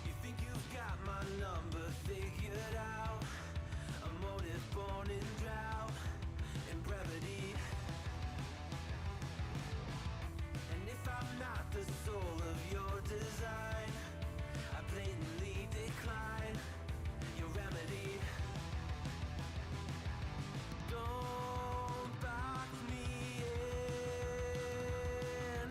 You think you've got my number figured out? A motive born in drought and brevity. And if I'm not the soul of your design, I blatantly decline your remedy. Don't box me in,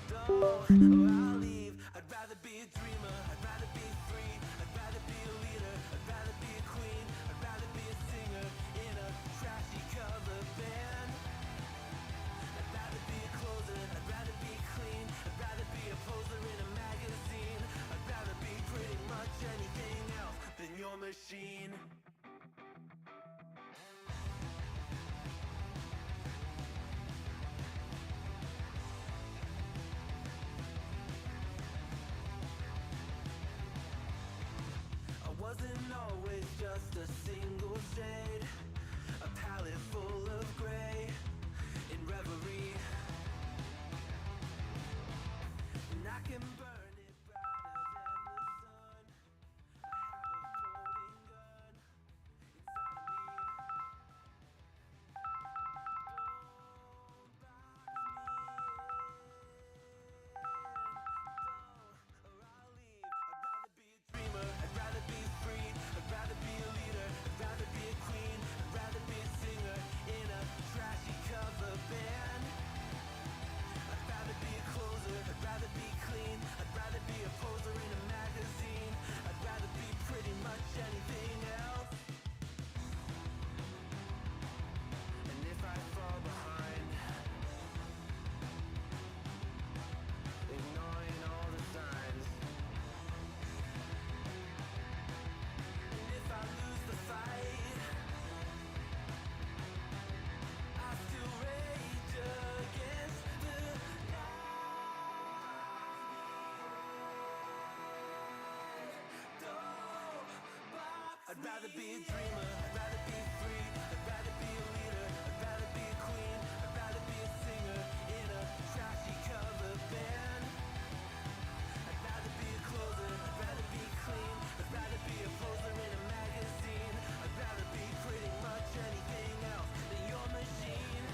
don't, or I'll leave. I'd rather be a dreamer, I'd rather be free, I'd rather be a leader, I'd rather be a queen, I'd rather be a singer in a trashy cover band. I'd rather be a closer, I'd rather be clean, I'd rather be a poser in a magazine, I'd rather be pretty much anything else than your machine. I wasn't always just a single shade, a palette full of gray in reverie. And I can burn it brighter than the sun. I have a golden gun inside of me. Don't box me in, don't, or I'll leave. I'd rather be a dreamer, I'd rather be free, I'd rather be a leader, I'd rather be a queen, I'd rather be a singer in a trashy cover band. I'd rather be a closer, I'd rather be clean, I'd rather be a poser in a magazine, I'd rather be pretty much anything else. And if I fall behind, ignoring all the signs, and if I lose the fight, I still rage against the I'd rather be a dreamer, I'd rather be free, I'd rather be a leader, I'd rather be a queen, I'd rather be a singer in a trashy cover band. I'd rather be a closer, I'd rather be clean, I'd rather be a poser in a magazine, I'd rather be pretty much anything else than your machine.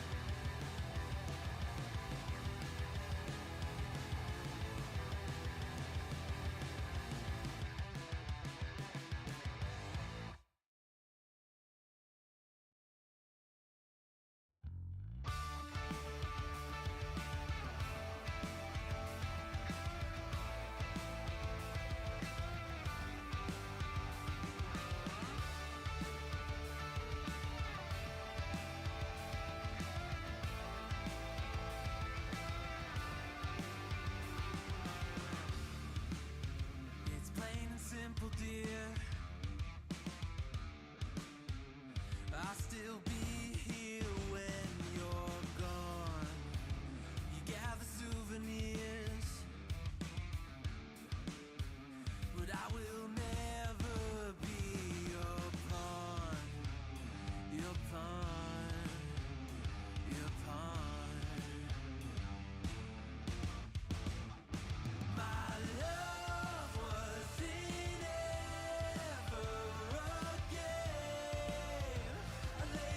It's plain and simple, dear. I'll still be here when you're gone. You gather souvenirs, but I will never be your pawn, your pawn, your pawn. My love wasn't ever a game. I lay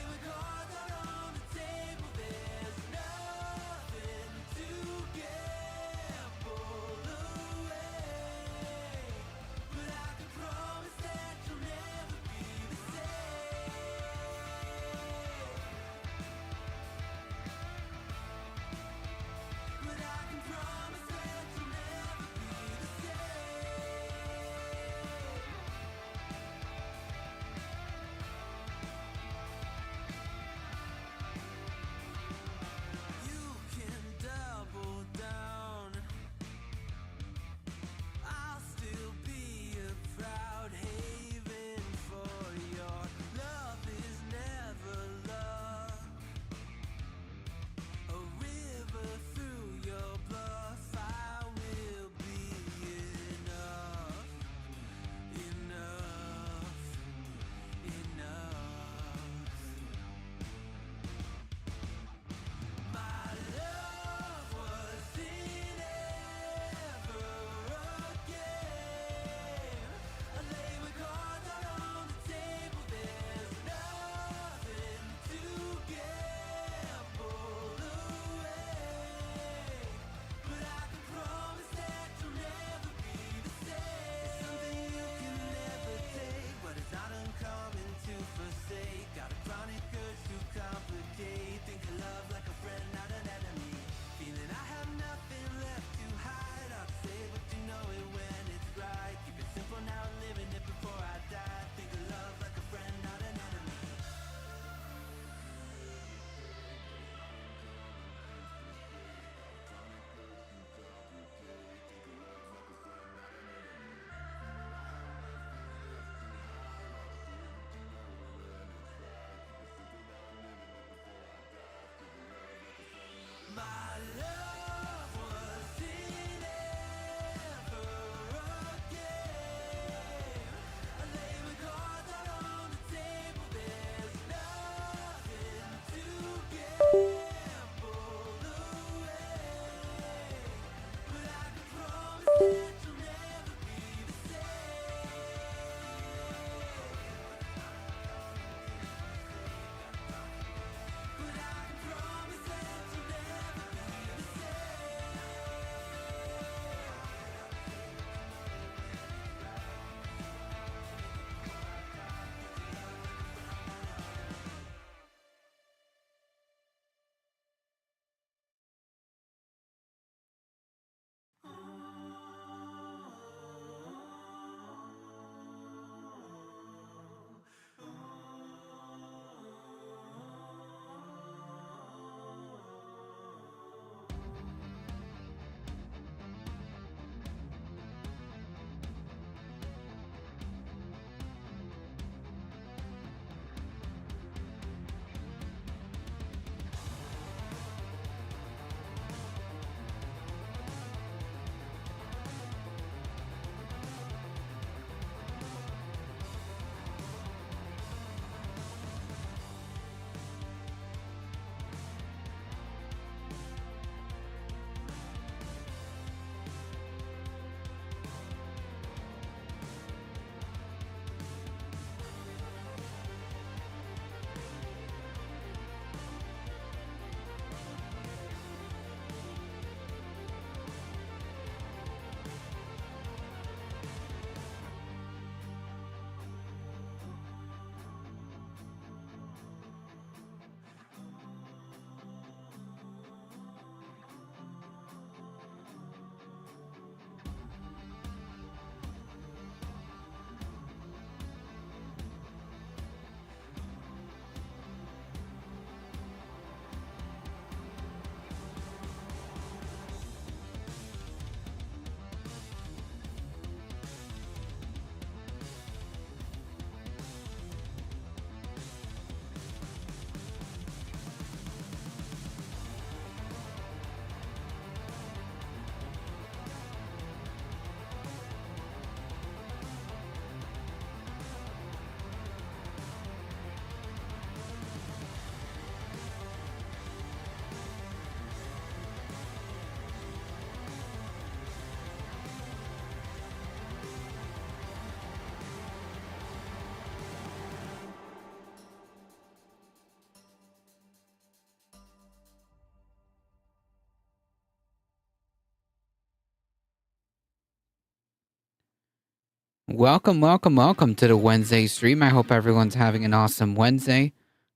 Welcome, welcome, welcome to the Wednesday stream. I hope everyone's having an awesome Wednesday.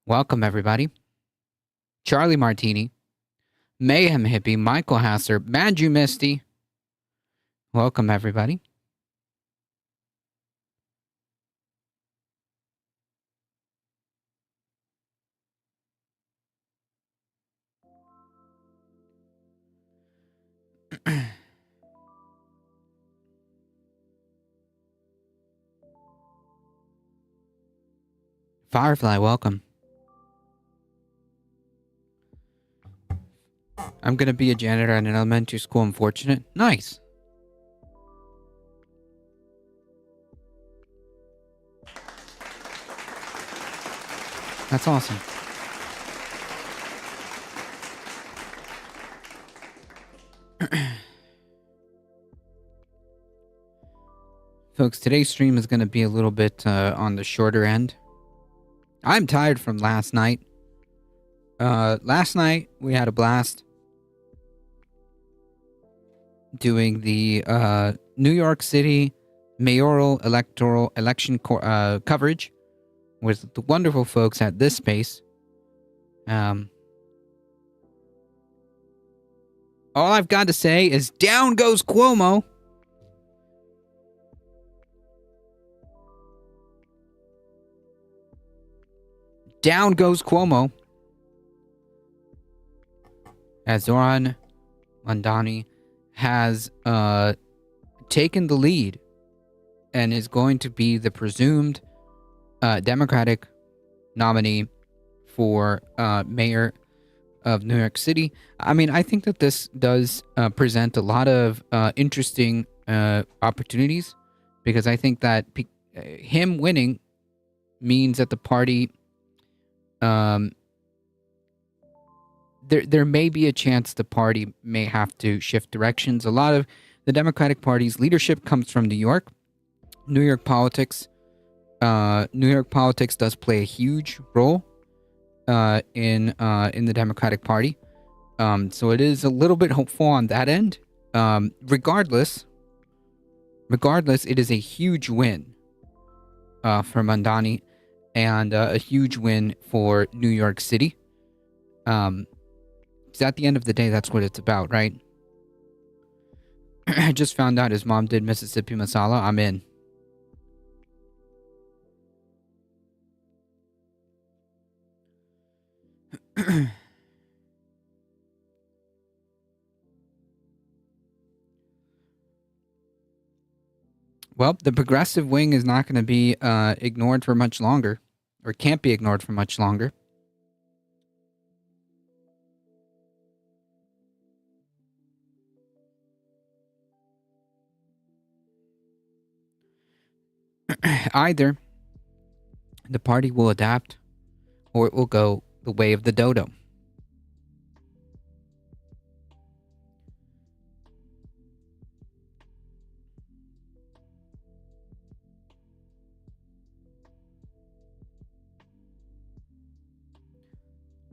Welcome, everybody. Charlie Martini, Mayhem Hippie, Michael Hasser, Manju Misty. Welcome, everybody. Firefly, welcome. I'm going to be a janitor at an elementary school, unfortunate. Nice. That's awesome. Folks, today's stream is going to be a little bit on the shorter end. I'm tired from last night. Last night, we had a blast doing the New York City mayoral electoral election coverage with the wonderful folks at this space. All I've got to say is down goes Cuomo. Down goes Cuomo. As Zoran Mandani has taken the lead and is going to be the presumed Democratic nominee for mayor of New York City. I mean, I think that this does present a lot of interesting opportunities, because I think that him winning means that the party, there may be a chance the party may have to shift directions. A lot of the Democratic Party's leadership comes from New York. New York politics does play a huge role in the Democratic Party. So it is a little bit hopeful on that end. Regardless, it is a huge win for Mandani, and a huge win for New York City. Because at the end of the day, that's what it's about, right? I just found out his mom did Mississippi Masala. I'm in. Well, the progressive wing is not going to be ignored for much longer, or can't be ignored for much longer. Either the party will adapt, or it will go the way of the dodo.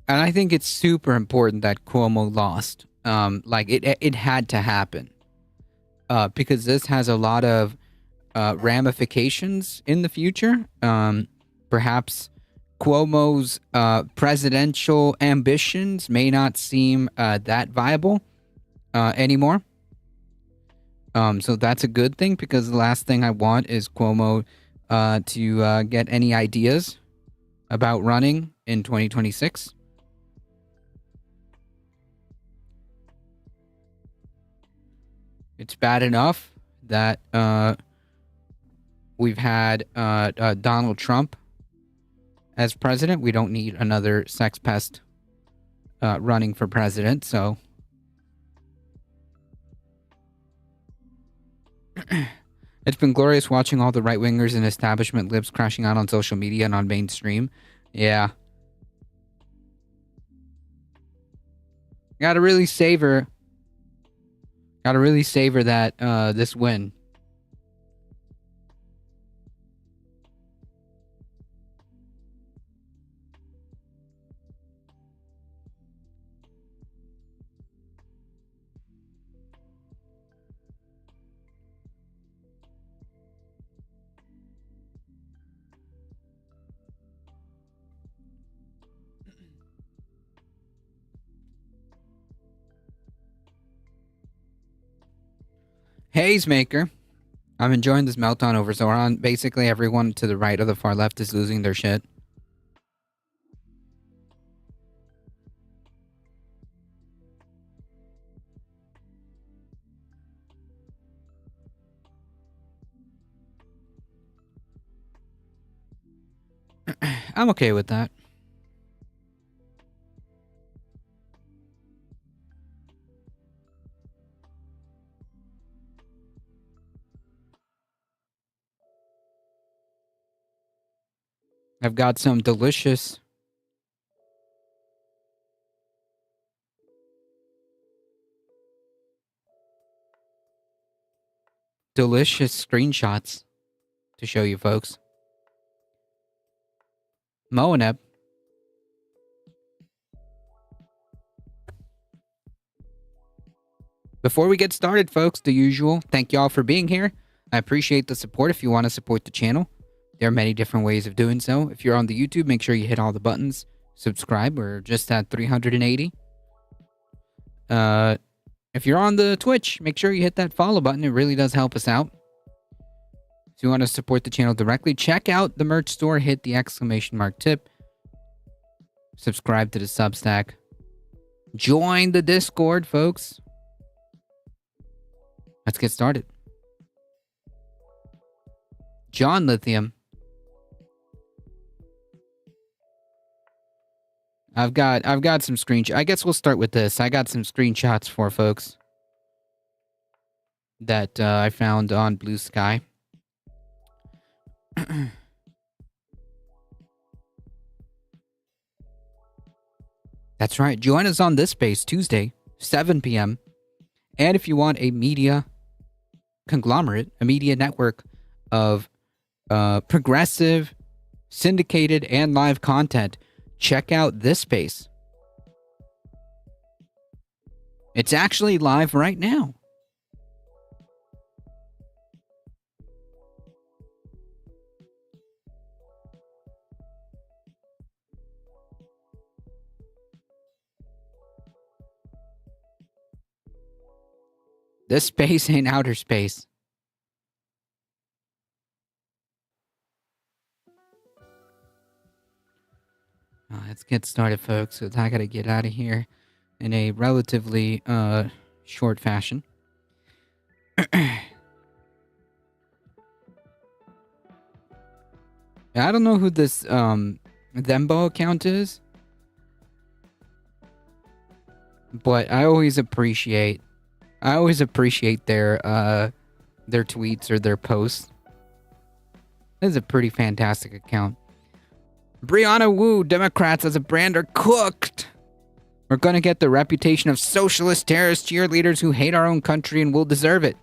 And I think it's super important that Cuomo lost. Like it had to happen, because this has a lot of ramifications in the future. Perhaps Cuomo's presidential ambitions may not seem that viable anymore. So that's a good thing, because the last thing I want is Cuomo to get any ideas about running in 2026. It's bad enough that we've had Donald Trump as president. We don't need another sex pest running for president, so... It's been glorious watching all the right-wingers and establishment libs crashing out on social media and on mainstream. Yeah. Gotta really savor that this win. Hazemaker. I'm enjoying this meltdown over Zoran. Basically, everyone to the right of the far left is losing their shit. I'm okay with that. I've got some delicious screenshots to show you folks. Moaneb. Before we get started, folks, the usual, thank y'all for being here. I appreciate the support. If you want to support the channel, there are many different ways of doing so. If you're on the YouTube, make sure you hit all the buttons. Subscribe. We're just at 380. If you're on the Twitch, make sure you hit that follow button. It really does help us out. If you want to support the channel directly, check out the merch store. Hit the exclamation mark tip. Subscribe to the Substack. Join the Discord, folks. Let's get started. John Lithium. I've got some screenshots. I guess we'll start with this. I got some screenshots for folks that I found on Blue Sky. That's right. Join us on this space Tuesday, 7 p.m. And if you want a media conglomerate, a media network of progressive, syndicated, and live content, check out this space. It's actually live right now. This space ain't outer space. Let's get started, folks. So I gotta get out of here in a relatively short fashion. I don't know who this Thembo account is, but I always appreciate their tweets or their posts. This is a pretty fantastic account. Brianna Wu, Democrats as a brand are cooked. We're gonna get the reputation of socialist terrorist cheerleaders who hate our own country and will deserve it.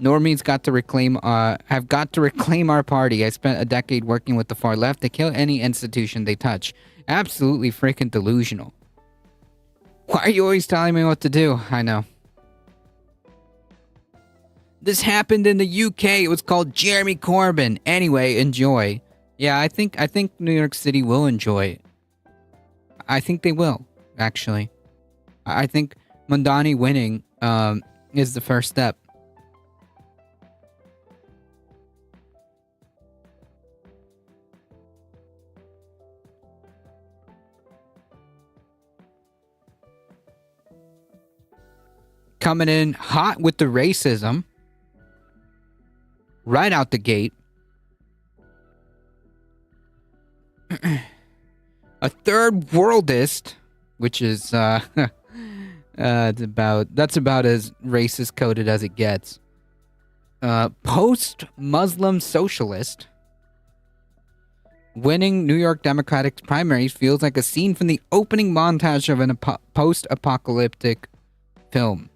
Normies have got to reclaim our party. I spent a decade working with the far left. They kill any institution they touch. Absolutely freaking delusional. Why are you always telling me what to do? I know. This happened in the UK. It was called Jeremy Corbyn. Anyway, enjoy. Yeah, I think New York City will enjoy it. I think they will, actually. I think Mondani winning is the first step. Coming in hot with the racism. Right out the gate. A third worldist, which is that's about as racist coded as it gets. Post-Muslim socialist winning New York Democratic primaries feels like a scene from the opening montage of a post-apocalyptic film.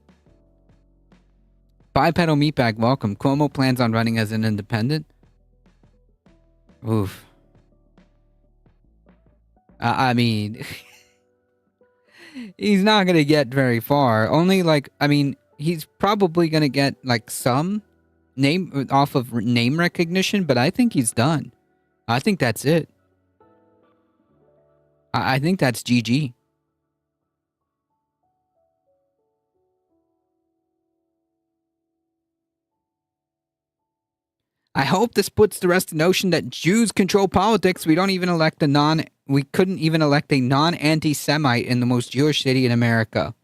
Bipedal Meatbag, welcome. Cuomo plans on running as an independent. Oof. I mean, he's not going to get very far. Only he's probably going to get some name off of name recognition, but I think he's done. I think that's it. I think that's GG. I hope this puts to rest the notion that Jews control politics. We couldn't even elect a non-anti-Semite in the most Jewish city in America.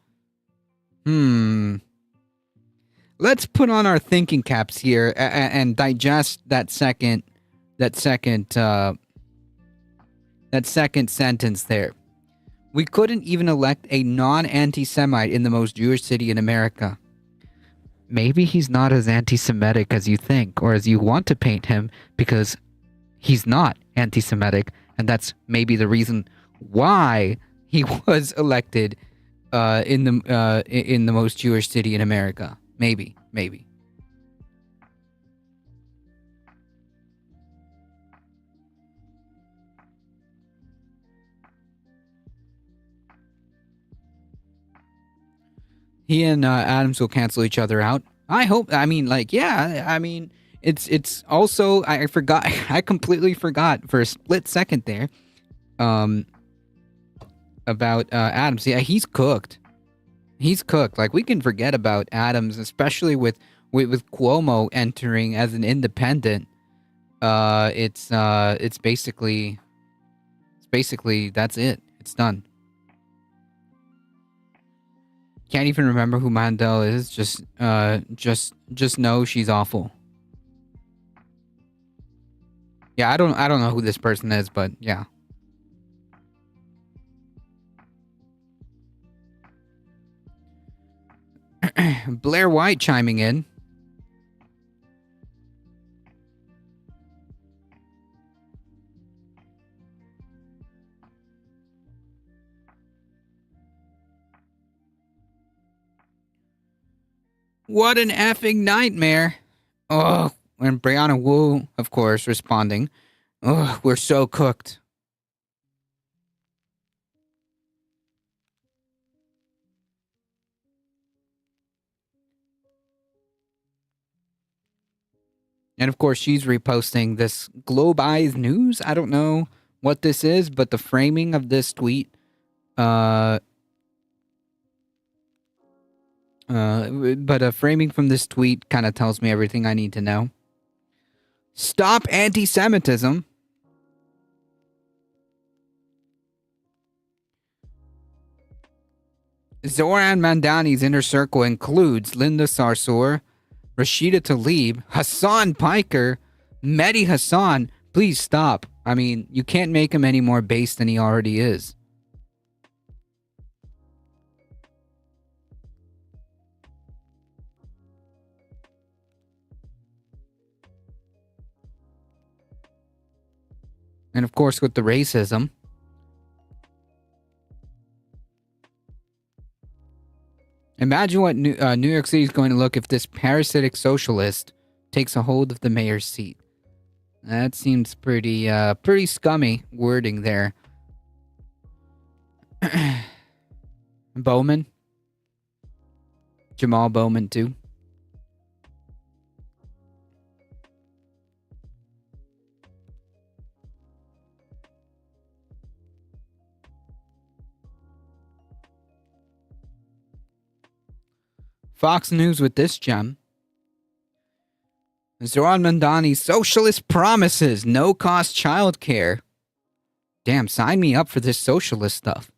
Let's put on our thinking caps here and digest that second sentence there. We couldn't even elect a non-anti-Semite in the most Jewish city in America. Maybe he's not as anti-Semitic as you think, or as you want to paint him, because he's not anti-Semitic, and that's maybe the reason why he was elected in the most Jewish city in America. Maybe. He and Adams will cancel each other out. I hope. I mean, like, yeah. I mean, it's also I forgot. I completely forgot for a split second there. About Adams. Yeah, he's cooked. He's cooked. Like, we can forget about Adams, especially with Cuomo entering as an independent. It's basically that's it. It's done. Can't even remember who Mandel is. Just know she's awful. Yeah, I don't know who this person is, but yeah. Blair White chiming in. What an effing nightmare. Oh, and Brianna Wu, of course, responding. Oh, we're so cooked. And of course, she's reposting this Globe Eyes News. I don't know what this is, but the framing of this tweet, but a framing from this tweet kind of tells me everything I need to know. Stop anti-Semitism. Zoran Mandani's inner circle includes Linda Sarsour, Rashida Tlaib, Hassan Piker, Mehdi Hassan. Please stop. I mean, you can't make him any more base than he already is. And of course, with the racism. Imagine what New York City is going to look if this parasitic socialist takes a hold of the mayor's seat. That seems pretty scummy wording there. Bowman. Jamal Bowman, too. Fox News with this gem. Zoran Mandani's socialist promises no-cost childcare. Damn, sign me up for this socialist stuff.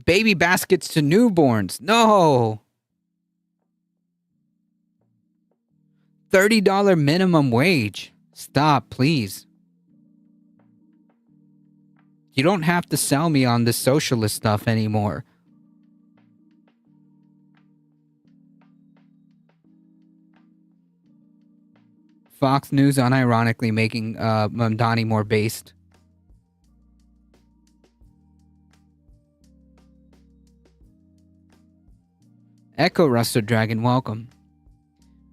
Baby baskets to newborns. No. $30 minimum wage. Stop, please. You don't have to sell me on this socialist stuff anymore. Fox News unironically making Mamdani more based. Echo Rusted Dragon, welcome.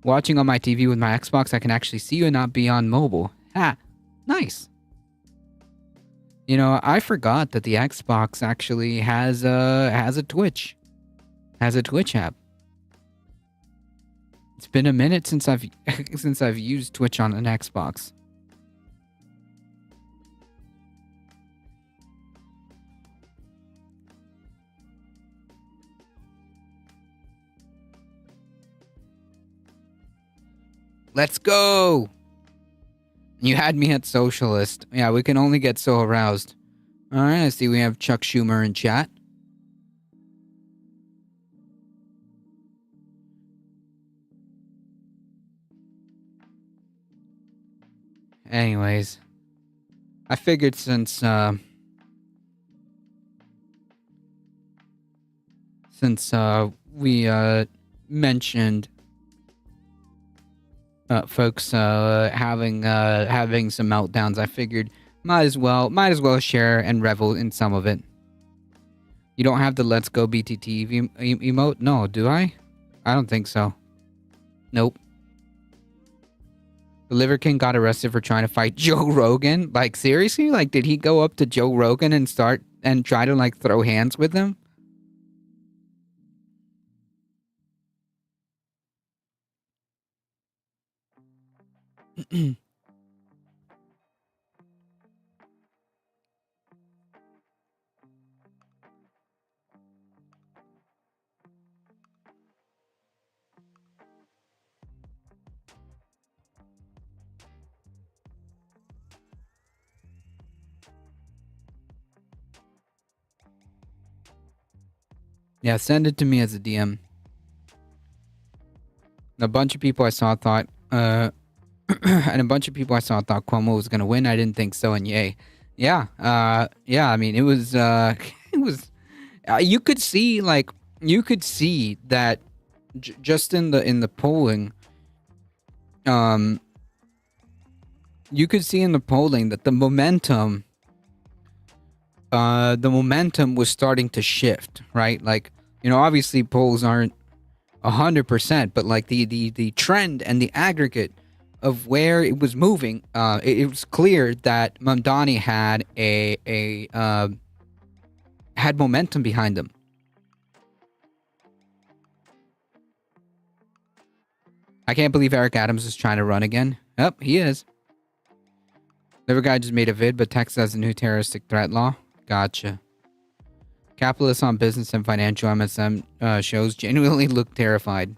Watching on my TV with my Xbox, I can actually see you and not be on mobile. Ha! Nice. You know, I forgot that the Xbox actually has a Twitch. Has a Twitch app. It's been a minute since I've used Twitch on an Xbox. Let's go. You had me at socialist. Yeah, we can only get so aroused. All right, I see we have Chuck Schumer in chat. Anyways, I figured since we mentioned folks having some meltdowns, I figured might as well share and revel in some of it. You don't have the "Let's Go BTT" emote? No, do I? I don't think so. Nope. The Liver King got arrested for trying to fight Joe Rogan. Like, seriously? Like, did he go up to Joe Rogan and try to like throw hands with him? Yeah, send it to me as a DM. A bunch of people I saw thought, and a bunch of people I saw thought Cuomo was gonna win. I didn't think so, and yay, yeah, yeah. I mean, it was, it was. You could see that just in the polling, you could see in the polling that the momentum was starting to shift, right? Like, obviously polls aren't 100%, but like the trend and the aggregate of where it was moving, it was clear that Mamdani had had momentum behind him. I can't believe Eric Adams is trying to run again. Yep, he is. Liver Guy just made a vid, but Texas has a new terroristic threat law. Gotcha. Capitalists on business and financial MSM shows genuinely look terrified.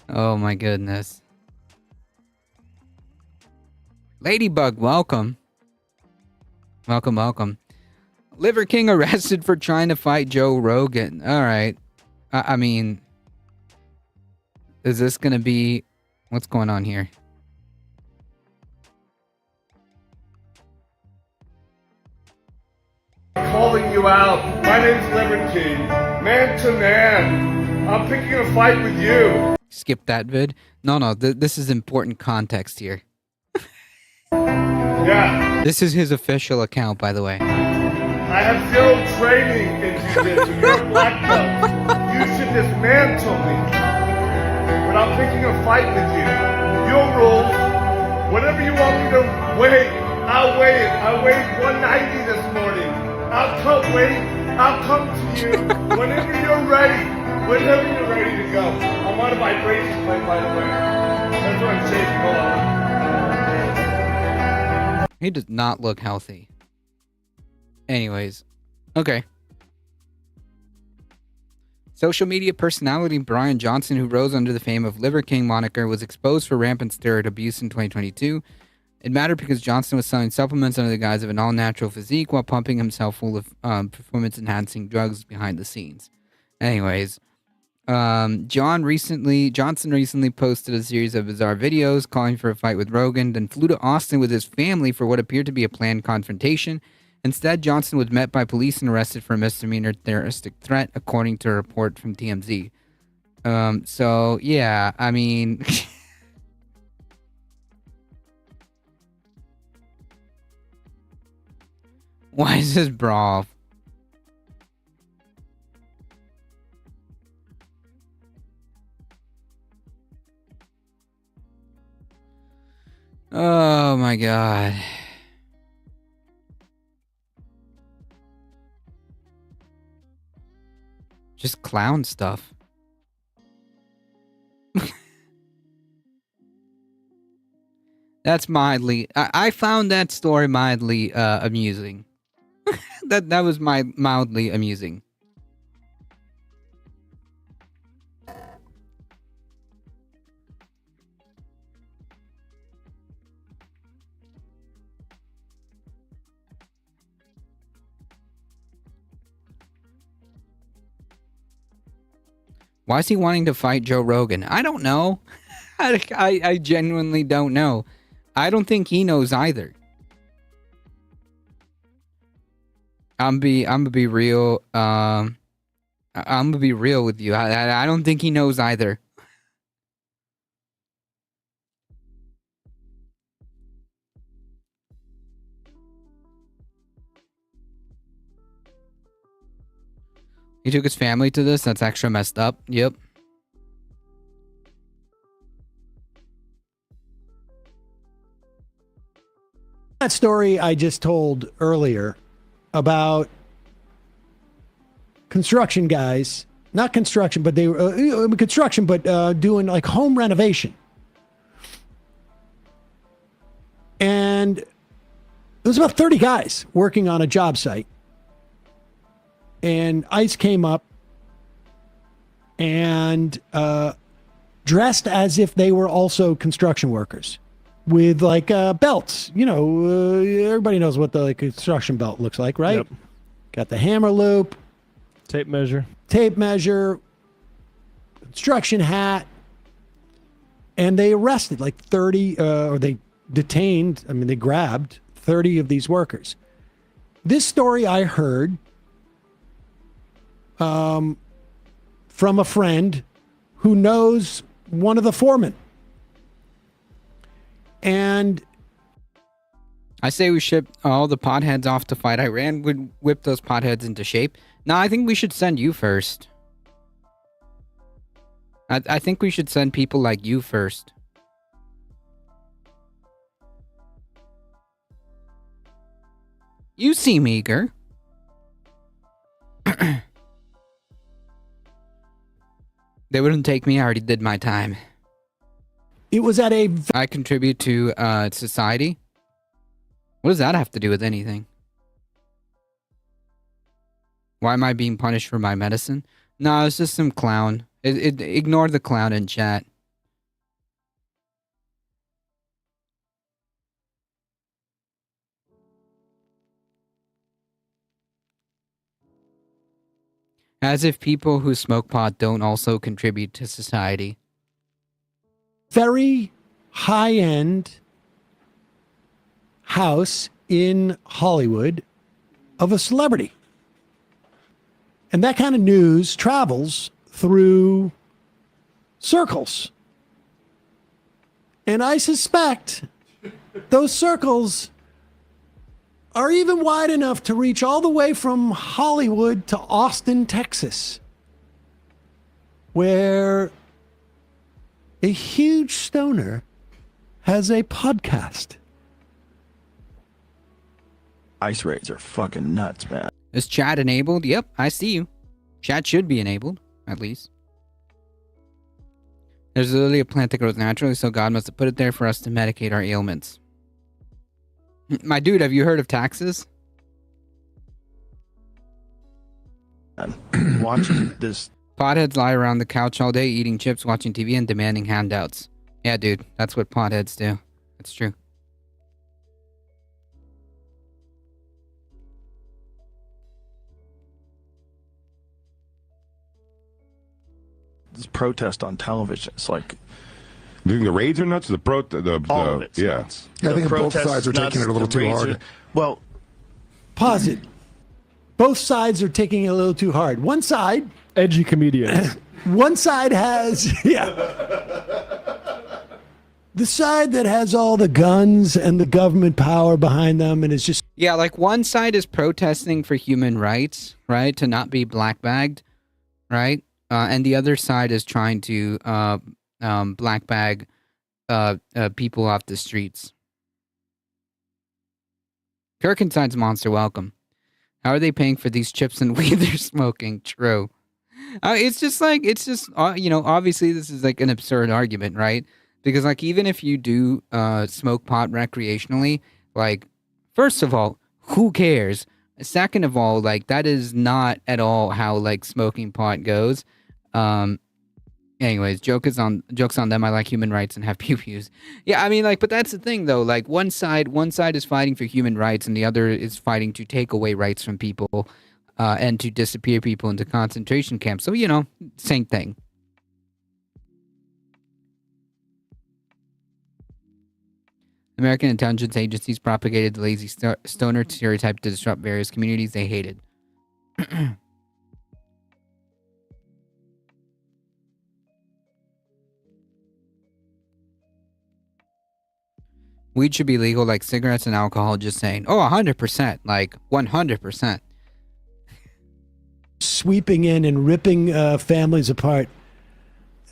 Oh my goodness. Ladybug, welcome. Welcome. Liver King arrested for trying to fight Joe Rogan. All right. I mean, is this going to be... What's going on here? Calling you out. My name's Liver King. Man to man. I'm picking a fight with you. Skip that vid. No. This is important context here. Yeah. This is his official account, by the way. I have zero training in jiu-jitsu. You're a black belt. You should dismantle me. But I'm picking a fight with you. Your rules. Whatever you want me to weigh, I'll weigh it. I weighed 190 this morning. I'll come to you whenever you're ready. Whenever you're ready to go. I'm on a vibration plate, by the way. That's what I'm shaking on. He does not look healthy. Anyways. Okay. Social media personality Brian Johnson, who rose under the fame of Liver King moniker, was exposed for rampant steroid abuse in 2022. It mattered because Johnson was selling supplements under the guise of an all-natural physique while pumping himself full of performance-enhancing drugs behind the scenes. Anyways, Johnson recently posted a series of bizarre videos calling for a fight with Rogan, then flew to Austin with his family for what appeared to be a planned confrontation. Instead, Johnson was met by police and arrested for a misdemeanor terroristic threat, according to a report from TMZ. So, yeah, I mean... Why is this bra? Oh my god. Just clown stuff. That's mildly. I found that story mildly amusing. That was mildly amusing. Why is he wanting to fight Joe Rogan? I don't know. I genuinely don't know. I don't think he knows either. I'm gonna be real. I'm gonna be real with you. I don't think he knows either. He took his family to this. That's extra messed up. Yep. That story I just told earlier about construction guys, not construction, but they were construction, but doing like home renovation. And there was about 30 guys working on a job site. And ICE came up and dressed as if they were also construction workers with like belts. You know, everybody knows what the construction belt looks like, right? Yep. Got the hammer loop, Tape measure. construction hat. And they arrested like 30, or they detained, I mean, they grabbed 30 of these workers. This story I heard from a friend who knows one of the foremen. And I say we ship all the potheads off to fight Iran. Would whip those potheads into shape. No, I think we should send you first. I think we should send people like you first. You seem eager. They wouldn't take me. I already did my time. it was at a I contribute to society. What does that have to do with anything? Why am I being punished for my medicine? No, it's just some clown. Ignore the clown in chat. As if people who smoke pot don't also contribute to society. very high-end house in Hollywood of a celebrity. And that kind of news travels through circles. And I suspect those circles are even wide enough to reach all the way from Hollywood to Austin, Texas, where a huge stoner has a podcast. Ice raids are fucking nuts, man. Is chat enabled? Yep, I see you. Chat should be enabled, at least. There's literally a plant that grows naturally, so God must have put it there for us to medicate our ailments. My dude, have you heard of taxes? Watching this. Potheads lie around the couch all day eating chips, watching TV, and demanding handouts. Yeah, dude, that's what potheads do. That's true. This protest on television. It's like You think the raids are nuts? The all of it's yeah. nuts. I The think both protest sides are is nuts, taking it a little the too raids hard. are- Well, Pause it. Both sides are taking it a little too hard. One side Edgy comedians. has, yeah. The side that has all the guns and the government power behind them and is just Yeah, like one side is protesting for human rights, right? To not be black bagged, right? And the other side is trying to black bag people off the streets. Kirkenside's monster, welcome. How are they paying for these chips and weed they're smoking? True. It's just, obviously this is like an absurd argument, right? Because like even if you do smoke pot recreationally, like first of all, who cares? Second of all, like that is not at all how like smoking pot goes. Anyways, jokes on them. I like human rights and have pew-pews. Yeah, I mean, like, but that's the thing, though. Like, one side is fighting for human rights, and the other is fighting to take away rights from people, and to disappear people into concentration camps. So, you know, same thing. American intelligence agencies propagated the lazy stoner stereotype to disrupt various communities they hated. Weed should be legal like cigarettes and alcohol, just saying. Oh, 100%. Like, 100%. Sweeping in and ripping families apart,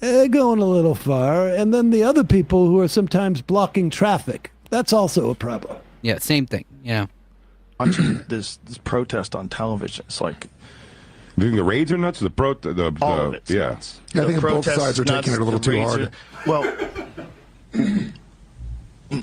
going a little far. And then the other people who are sometimes blocking traffic. That's also a problem. Yeah, same thing. You know. Watching this protest on television, it's like You think the raids are nuts? all of it's yeah. nuts. I The think both protests sides are nuts, taking it a little the too raids hard. Well,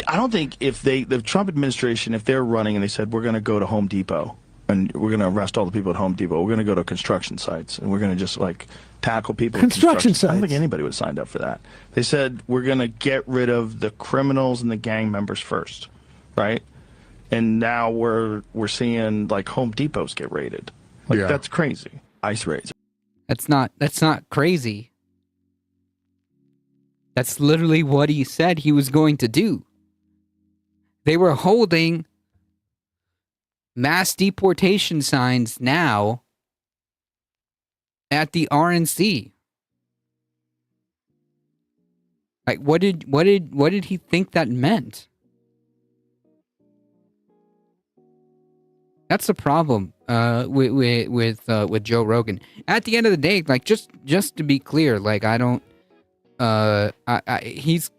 I don't think if the Trump administration, if they're running and they said, we're going to go to Home Depot and we're going to arrest all the people at Home Depot, we're going to go to construction sites and we're going to just like tackle people at Construction I don't sites. think anybody would have signed up for that. They said, we're going to get rid of the criminals and the gang members first, right? And now we're seeing like Home Depots get raided. Like Yeah. that's crazy. ICE raids. That's not crazy. That's literally what he said he was going to do. They were holding mass deportation signs now at the RNC. Like, what did he think that meant? That's the problem with Joe Rogan. At the end of the day, like just to be clear, like I don't he's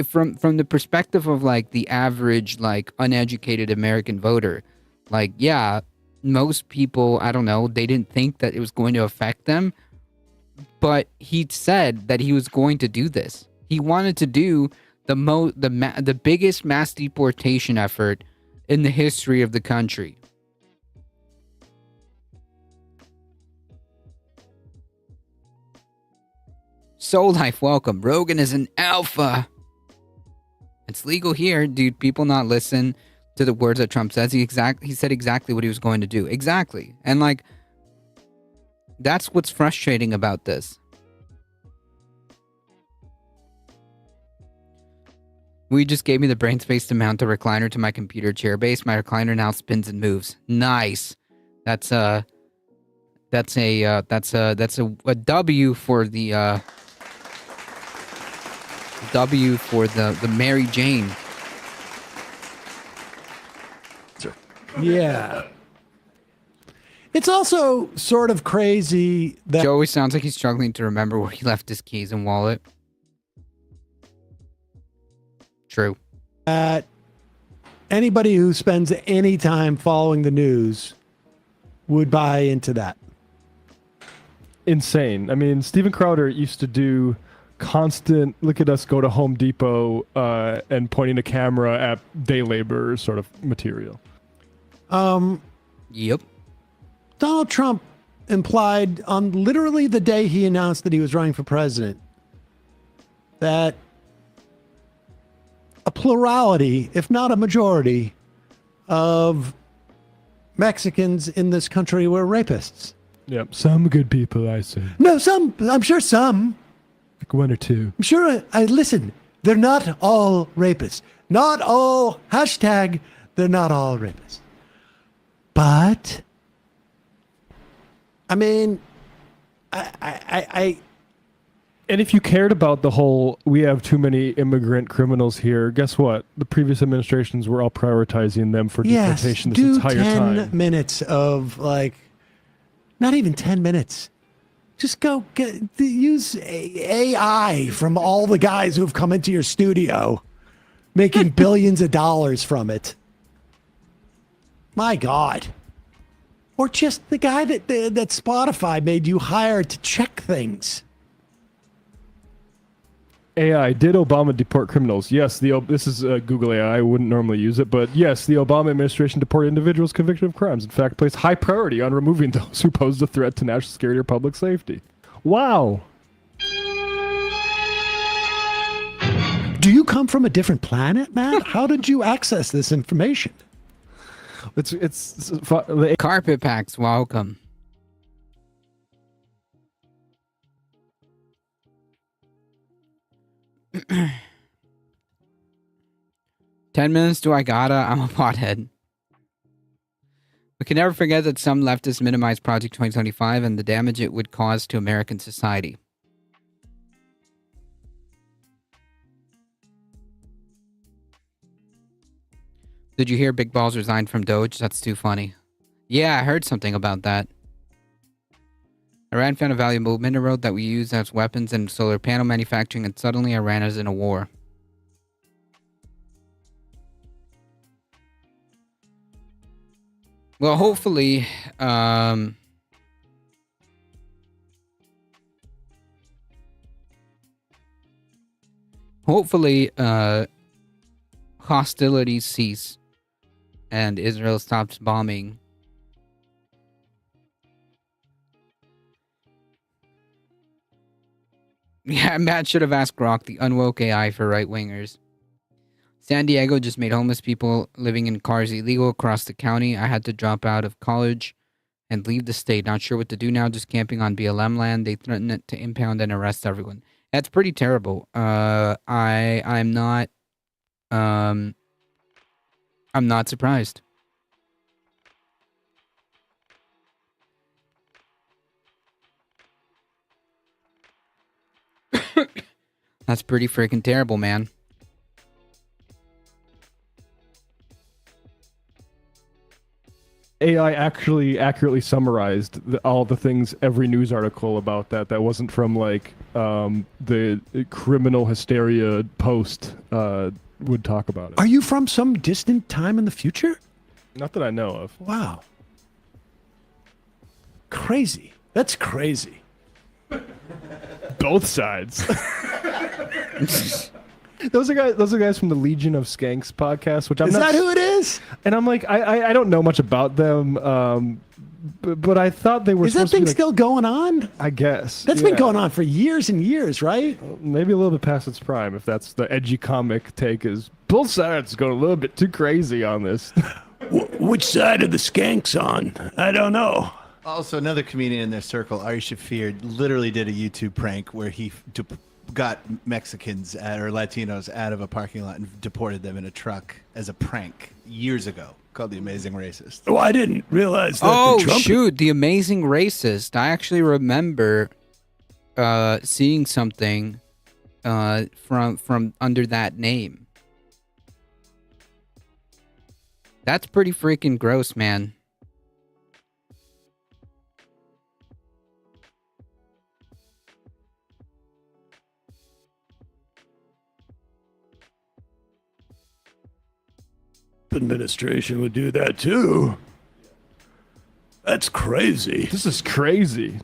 from the perspective of like the average like uneducated American voter, like yeah, most people, I don't know, they didn't think that it was going to affect them, but he said that he was going to do this. He wanted to do the biggest mass deportation effort in the history of the country. Soul Life, welcome. Rogan is an alpha. It's legal here. Dude, people not listen to the words that Trump says. He said exactly what he was going to do. Exactly. And like, that's what's frustrating about this. We just gave me the brain space to mount a recliner to my computer chair base. My recliner now spins and moves. Nice. That's a W for the W for the Mary Jane. Yeah. It's also sort of crazy that Joe always sounds like he's struggling to remember where he left his keys and wallet. True. anybody who spends any time following the news would buy into that. Insane. I mean, Steven Crowder used to do constant look at us go to Home Depot and pointing a camera at day labor sort of material. Yep. Donald Trump implied on literally the day he announced that he was running for president that a plurality, if not a majority, of Mexicans in this country were rapists. Yep. Some good people, I say. No, some. I'm sure some. Like one or two. I'm sure. I listen. They're not all rapists. Not all. Hashtag. They're not all rapists. But I mean, I And if you cared about the whole, we have too many immigrant criminals here, guess what? The previous administrations were all prioritizing them for yes, deportation this do entire 10 time. minutes of like, not even 10 minutes. Just go use AI from all the guys who've come into your studio, making billions of dollars from it. My God. Or just the guy that Spotify made you hire to check things. AI, did Obama deport criminals? Yes, this is Google AI. I wouldn't normally use it, but yes, the Obama administration deported individuals convicted of crimes. In fact, placed high priority on removing those who posed a threat to national security or public safety. Wow. Do you come from a different planet, Matt? How did you access this information? The Carpet packs, welcome. $10 do I gotta? I'm a pothead. We can never forget that some leftists minimize Project 2025 and the damage it would cause to American society. Did you hear Big Balls resigned from Doge? That's too funny. Yeah, I heard something about that. Iran found a valuable mineral that we use as weapons and solar panel manufacturing, and suddenly Iran is in a war. Well, hopefully, hostilities cease and Israel stops bombing. Yeah, Matt should have asked Grok, the unwoke AI for right-wingers. San Diego just made homeless people living in cars illegal across the county. I had to drop out of college and leave the state. Not sure what to do now, just camping on BLM land. They threatened to impound and arrest everyone. That's pretty terrible. I'm not surprised. That's pretty freaking terrible, man. AI actually accurately summarized all the things, every news article about that wasn't from like the criminal hysteria post would talk about it. Are you from some distant time in the future? Not that I know of. Wow. Crazy. That's crazy. Both sides. Those are guys from the Legion of Skanks podcast, which Is that who it is? And I'm like, I don't know much about them, but I thought they were. Is that supposed to thing be like, still going on? I guess That's been going on for years and years, right? Maybe a little bit past its prime. If that's the edgy comic take, is both sides going a little bit too crazy on this. Which side are the skanks on? I don't know. Also, another comedian in their circle, Ari Shafir, literally did a YouTube prank where he got Mexicans or Latinos out of a parking lot and deported them in a truck as a prank years ago, called The Amazing Racist. Oh, I didn't realize that. Oh, the Trump- shoot. The Amazing Racist. I actually remember seeing something from under that name. That's pretty freaking gross, man. Administration would do that too. That's crazy. This is crazy.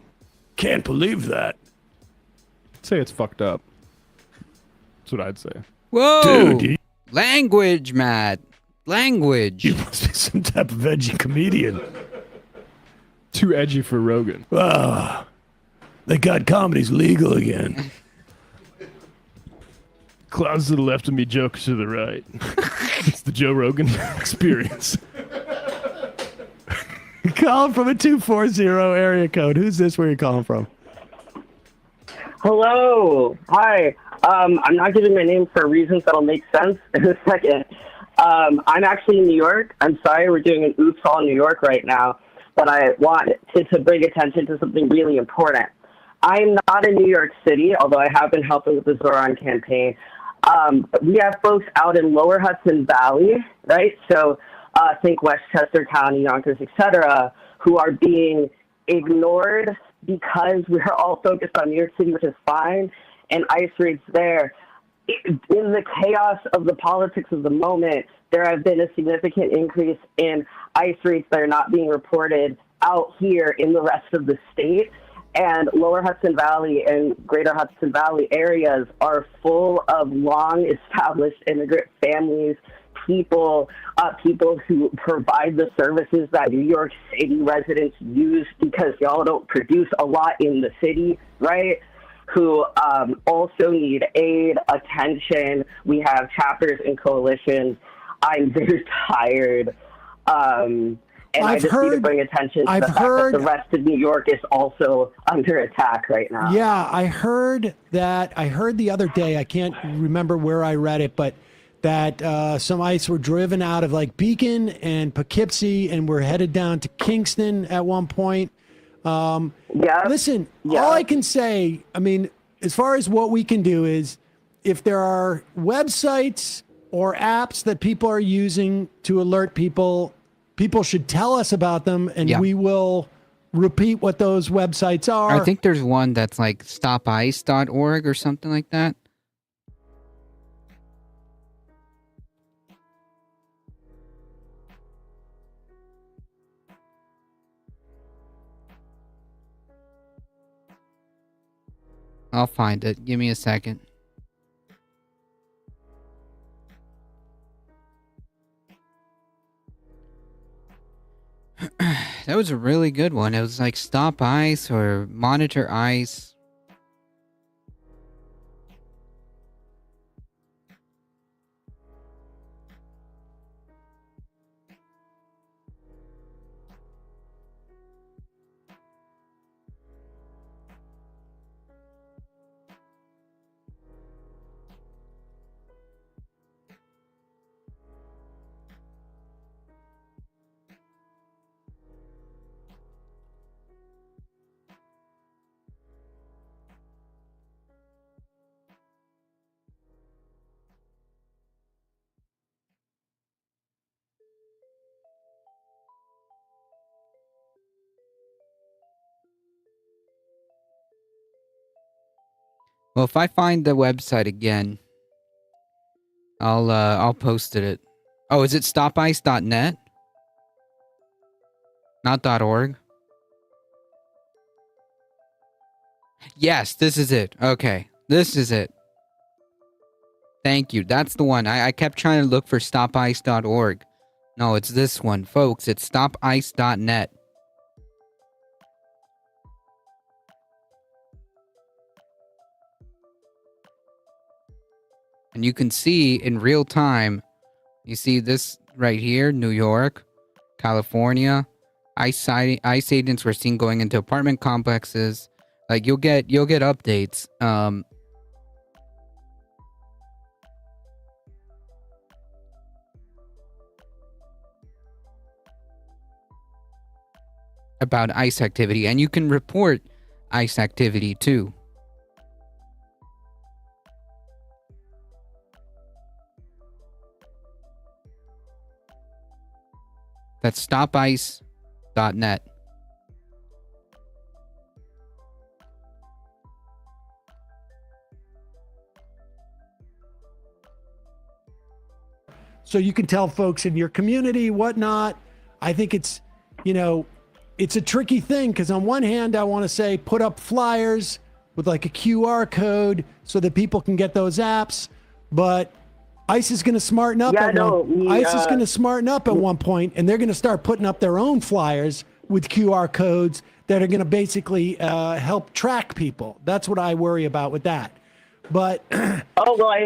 Can't believe that. I'd say it's fucked up. That's what I'd say. Whoa! Dude, Language, Matt. Language. you must be some type of edgy comedian. Too edgy for Rogan. They got comedies legal again. Clowns to the left of me, jokes to the right. It's the Joe Rogan experience. Calling from a 240 area code. Who's this? Where you calling from? Hello. Hi. I'm not giving my name for reasons that'll make sense in a second. I'm actually in New York. I'm sorry we're doing an Oops All New York right now, but I wanted to bring attention to something really important. I'm not in New York City, although I have been helping with the Zoran campaign. We have folks out in Lower Hudson Valley, right? So think Westchester County, Yonkers, etc., who are being ignored because we're all focused on New York City, which is fine, and ICE raids there. In the chaos of the politics of the moment, there have been a significant increase in ICE raids that are not being reported out here in the rest of the state. And Lower Hudson Valley and Greater Hudson Valley areas are full of long-established immigrant families, people who provide the services that New York City residents use because y'all don't produce a lot in the city, right? Who also need aid, attention. We have chapters and coalitions. I'm very tired. And I just need to bring attention to the fact that the rest of New York is also under attack right now. Yeah, I heard that. I heard the other day, I can't remember where I read it, but that some ICE were driven out of like Beacon and Poughkeepsie and were headed down to Kingston at one point. Listen, all I can say, I mean, as far as what we can do is if there are websites or apps that people are using to alert people, people should tell us about them and we will repeat what those websites are. I think there's one that's like stopice.org or something like that. I'll find it. Give me a second. That was a really good one. It was like Stop ICE or Monitor ICE. Well, if I find the website again, I'll post it. Oh, is it stopice.net? Not .org? Yes, this is it. Okay, this is it. Thank you. That's the one. I kept trying to look for stopice.org. No, it's this one, folks. It's stopice.net. And you can see in real time, you see this right here, New York, California, ICE agents were seen going into apartment complexes. Like you'll get updates. About ICE activity, and you can report ICE activity too. That's stopice.net. So you can tell folks in your community, whatnot. I think it's, it's a tricky thing because on one hand, I want to say put up flyers with like a QR code so that people can get those apps, but ICE is going to smarten up. ICE is going to smarten up at one point, and they're going to start putting up their own flyers with QR codes that are going to basically help track people. That's what I worry about with that. But I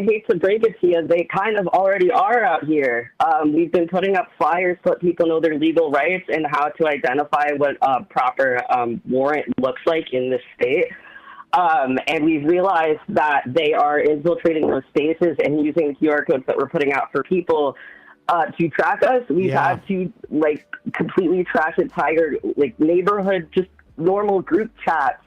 hate to break it to you, they kind of already are out here. We've been putting up flyers to let people know their legal rights and how to identify what a proper warrant looks like in this state. And we've realized that they are infiltrating those spaces and using QR codes that we're putting out for people to track us. We've had to completely trash entire neighborhood, just normal group chats,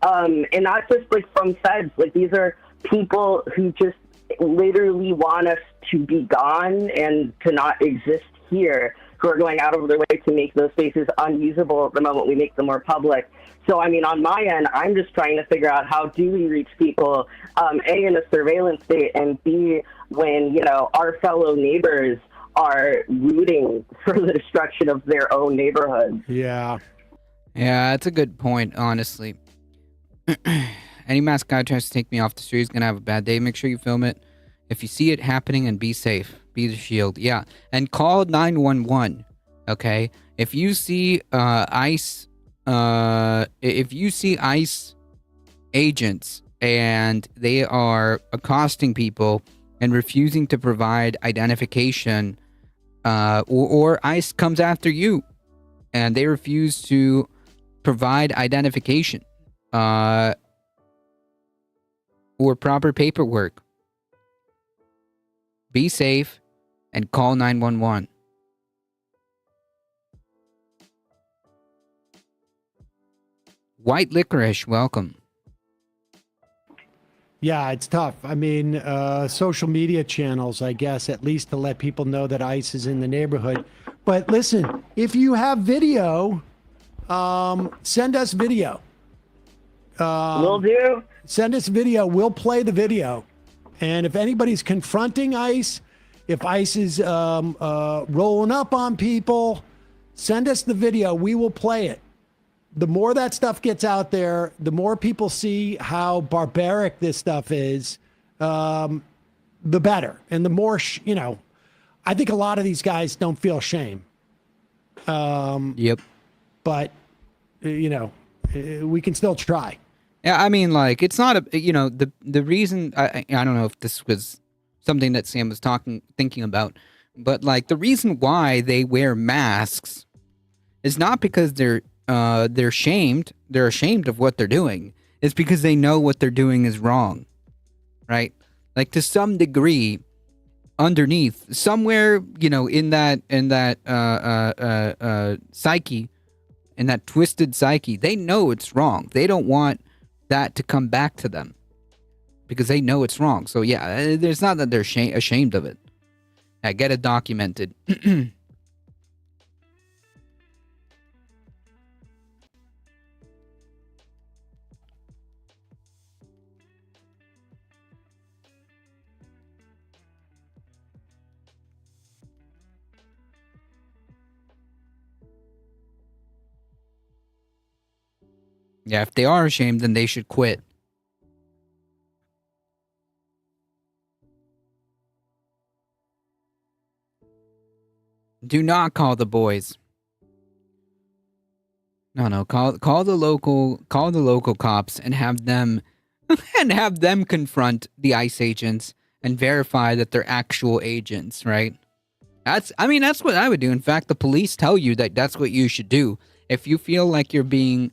and not just from feds. These are people who just literally want us to be gone and to not exist here, who are going out of their way to make those spaces unusable the moment we make them more public. So, on my end, I'm just trying to figure out how do we reach people, A, in a surveillance state, and B, when, our fellow neighbors are rooting for the destruction of their own neighborhoods. Yeah. Yeah, that's a good point, honestly. Any masked guy tries to take me off the street is gonna have a bad day. Make sure you film it. If you see it happening, and be safe. Be the shield. Yeah, and call 911. Okay. If you see ICE, if you see ICE agents and they are accosting people and refusing to provide identification, or ICE comes after you and they refuse to provide identification, or proper paperwork, be safe and call 911. White Licorice, welcome. Yeah, it's tough. I mean, social media channels, I guess, at least to let people know that ICE is in the neighborhood. But listen, if you have video, send us video. Will do. Send us video. We'll play the video. And if anybody's confronting ICE, if ICE is rolling up on people, send us the video. We will play it. The more that stuff gets out there, the more people see how barbaric this stuff is, the better. And the more, I think a lot of these guys don't feel shame. Yep. But, we can still try. Yeah, I mean, like, it's not the reason, I don't know if this was something that Sam was thinking about, but like the reason why they wear masks is not because they're ashamed of what they're doing. It's because they know what they're doing is wrong, right? Like, to some degree, underneath, somewhere, in that psyche, in that twisted psyche, they know it's wrong. They don't want that to come back to them because they know it's wrong. So yeah, there's not that they're ashamed of it. I get it documented. Yeah, if they are ashamed, then they should quit. Do not call the boys. No, call the local cops and have them confront the ICE agents and verify that they're actual agents, right? That's what I would do. In fact, the police tell you that that's what you should do. If you feel like you're being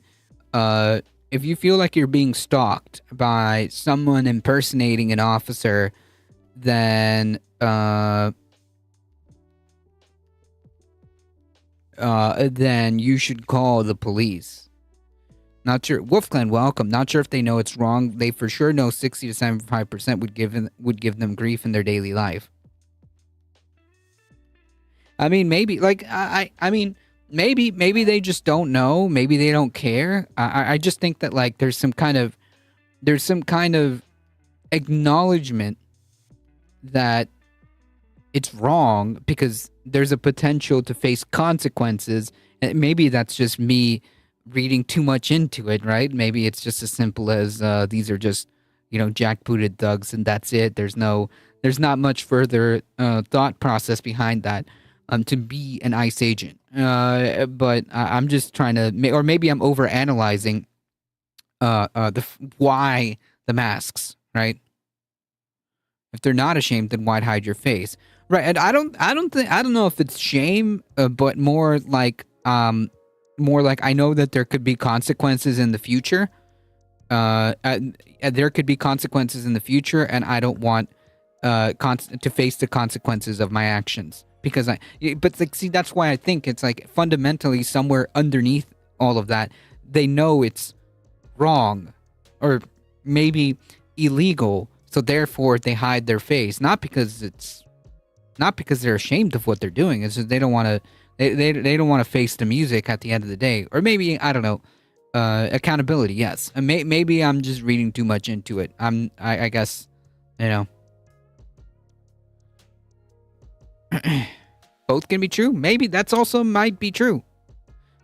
stalked by someone impersonating an officer, then you should call the police. Not sure. Wolfclan, welcome. Not sure if they know it's wrong. They for sure know 60 to 75% would give them grief in their daily life. I mean, maybe maybe they just don't know. Maybe they don't care. I just think that like there's some kind of acknowledgement that it's wrong because there's a potential to face consequences. And maybe that's just me reading too much into it, right? Maybe it's just as simple as these are just, jackbooted thugs and that's it. There's not much further thought process behind that to be an ICE agent. But I'm just trying to, or maybe I'm overanalyzing why the masks, right? If they're not ashamed, then why'd hide your face? Right, and I don't know if it's shame, but more like I know that there could be consequences in the future. There could be consequences in the future, and I don't want to face the consequences of my actions because that's why I think it's like fundamentally somewhere underneath all of that, they know it's wrong or maybe illegal, so therefore they hide their face, not because they're ashamed of what they're doing. It's just they don't want to. They don't want to face the music at the end of the day, or maybe I don't know. Accountability, yes. Maybe I'm just reading too much into it. I guess, both can be true. Maybe that's also might be true.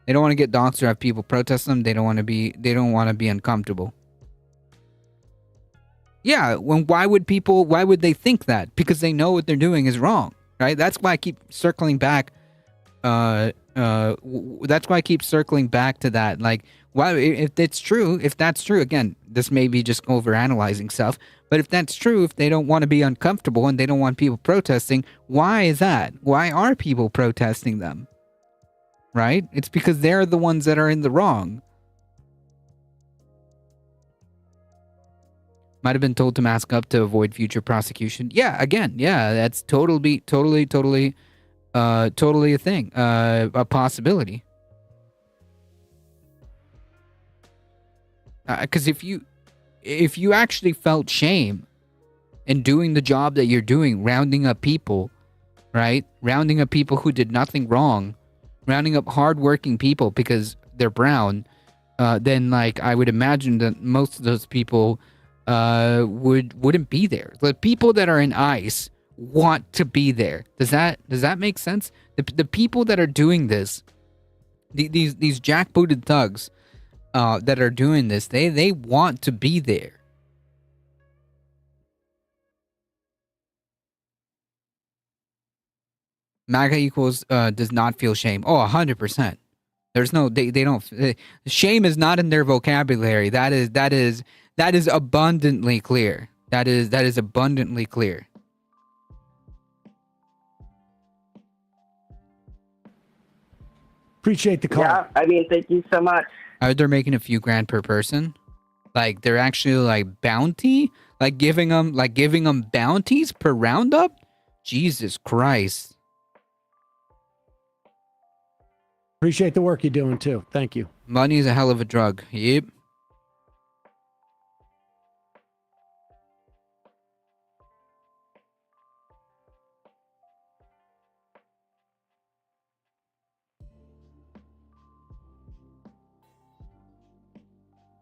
They don't want to get doxxed or have people protest them. They don't want to be uncomfortable. Yeah, why would they think that? Because they know what they're doing is wrong, right? That's why I keep circling back. That's why I keep circling back to that. Like, why, if that's true, again, this may be just overanalyzing stuff, but if that's true, if they don't want to be uncomfortable and they don't want people protesting, why is that? Why are people protesting them? Right? It's because they're the ones that are in the wrong. Might have been told to mask up to avoid future prosecution. Yeah, again, yeah, that's totally a thing, a possibility. Because if you actually felt shame in doing the job that you're doing, rounding up people, right? Rounding up people who did nothing wrong, rounding up hardworking people because they're brown, then like I would imagine that most of those people wouldn't be there. The people that are in ICE want to be there. Does that make sense? The people that are doing this, these jackbooted thugs that are doing this, they want to be there. MAGA equals does not feel shame. Oh, 100%. There's no they don't. Shame is not in their vocabulary. That is abundantly clear. That is abundantly clear. Appreciate the call. Yeah, I mean, thank you so much. They're making a few grand per person. Like they're actually like bounty, like giving them bounties per roundup. Jesus Christ. Appreciate the work you're doing too. Thank you. Money is a hell of a drug. Yep.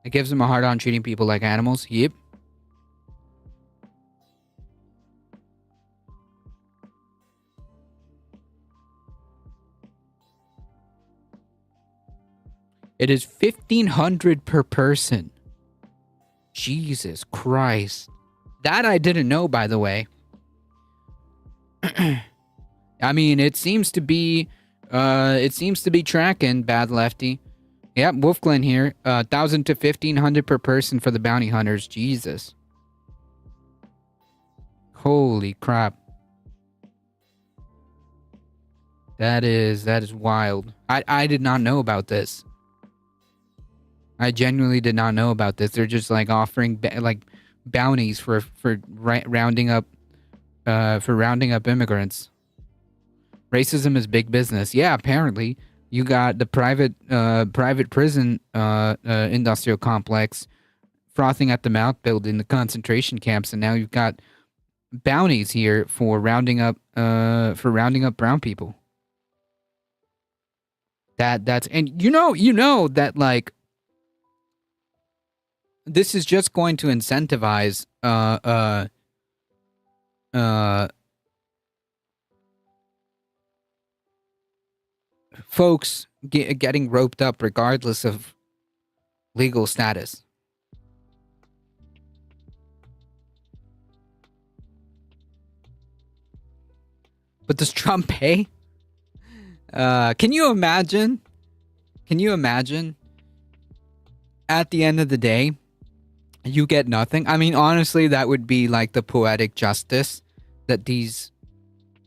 It gives them a hard on treating people like animals. Yep. It is $1,500 per person. Jesus Christ. That I didn't know, by the way. I mean, it seems to be tracking, Bad Lefty. Yep, Wolfglen here. 1,000 to 1,500 per person for the bounty hunters. Jesus. Holy crap. That is wild. I did not know about this. I genuinely did not know about this. They're just like offering bounties for rounding up immigrants. Racism is big business. Yeah, apparently you got the private prison industrial complex frothing at the mouth, building the concentration camps, and now you've got bounties here for rounding up brown people. That's and you know that like. This is just going to incentivize folks getting roped up regardless of legal status. But does Trump pay? Can you imagine? At the end of the day, you get nothing. I mean, honestly, that would be like the poetic justice that these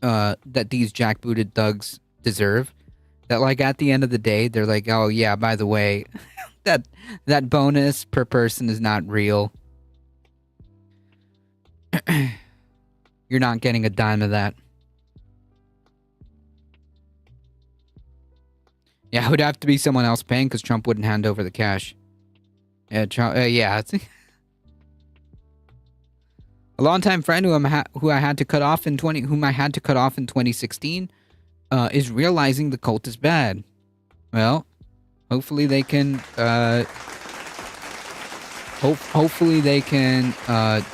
jackbooted thugs deserve. That like at the end of the day, they're like, oh yeah, by the way, that bonus per person is not real. You're not getting a dime of that. Yeah, it would have to be someone else paying because Trump wouldn't hand over the cash. Yeah, Trump, yeah. A longtime friend whom I had to cut off in 2016 is realizing the cult is bad. Well, hopefully they can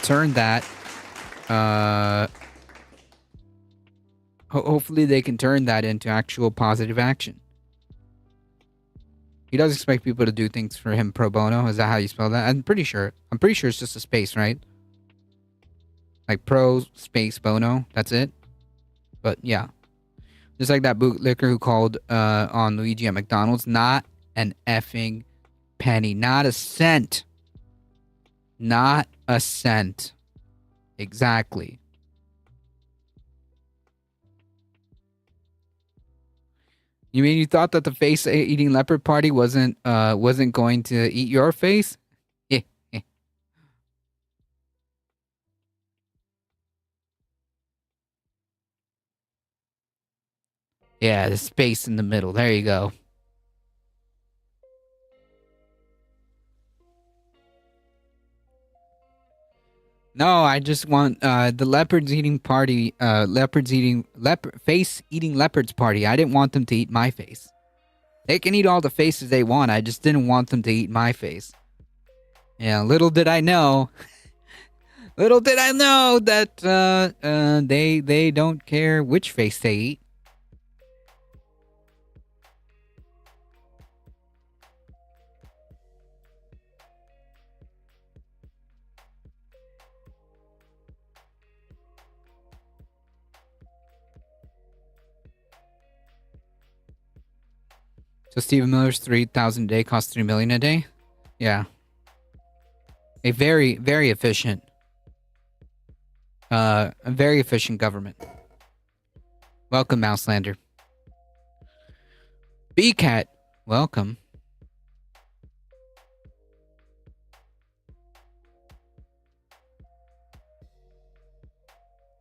turn that hopefully they can turn that into actual positive action. He does expect people to do things for him pro bono. Is that how you spell that? I'm pretty sure it's just a space, right? Like pro space Bono. That's it. But yeah. Just like that bootlicker who called on Luigi at McDonald's. Not an effing penny. Not a cent. Not a cent. Exactly. You mean you thought that the face eating leopard party wasn't going to eat your face? Yeah, the space in the middle. There you go. No, I just want the leopards eating party, face eating leopards party. I didn't want them to eat my face. They can eat all the faces they want. I just didn't want them to eat my face. Yeah, little did I know. Little did I know that they don't care which face they eat. So Stephen Miller's 3,000 a day costs $3 million a day? Yeah. A very, very efficient a very efficient government. Welcome, Mouselander. BCat, welcome.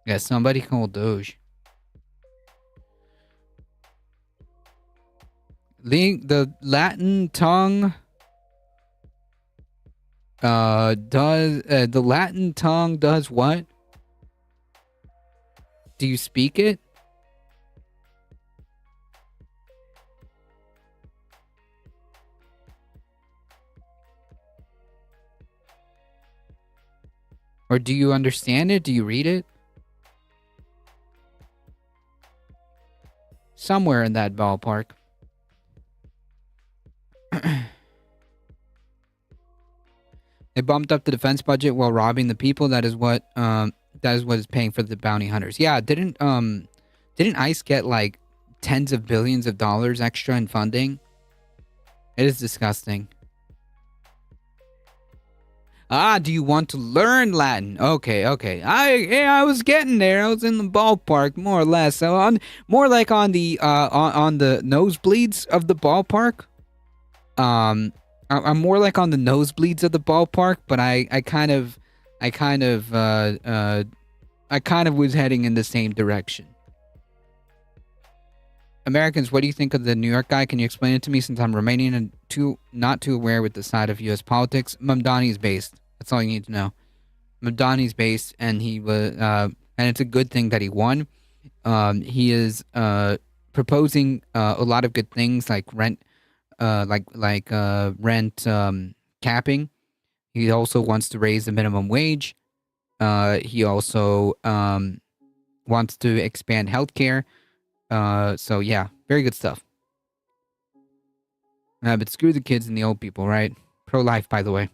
Yeah, somebody called Doge. The Latin tongue does the Latin tongue does what? Do you speak it? Or do you understand it? Do you read it? Somewhere in that ballpark. They bumped up the defense budget while robbing the people. That is what is paying for the bounty hunters. Yeah, didn't ICE get like tens of billions of dollars extra in funding? It is disgusting. Ah, do you want to learn Latin? Okay. I was getting there. I was in the ballpark, more or less. So more like on the nosebleeds of the ballpark. I'm more like on the nosebleeds of the ballpark, but I kind of was heading in the same direction. Americans, what do you think of the New York guy? Can you explain it to me, since I'm Romanian and not too aware with the side of U.S. politics? Mamdani's based. That's all you need to know. Mamdani's based, and he was, and it's a good thing that he won. He is proposing a lot of good things like rent, rent capping. He also wants to raise the minimum wage. He also wants to expand healthcare. So yeah, very good stuff. But screw the kids and the old people, right? Pro-life, by the way.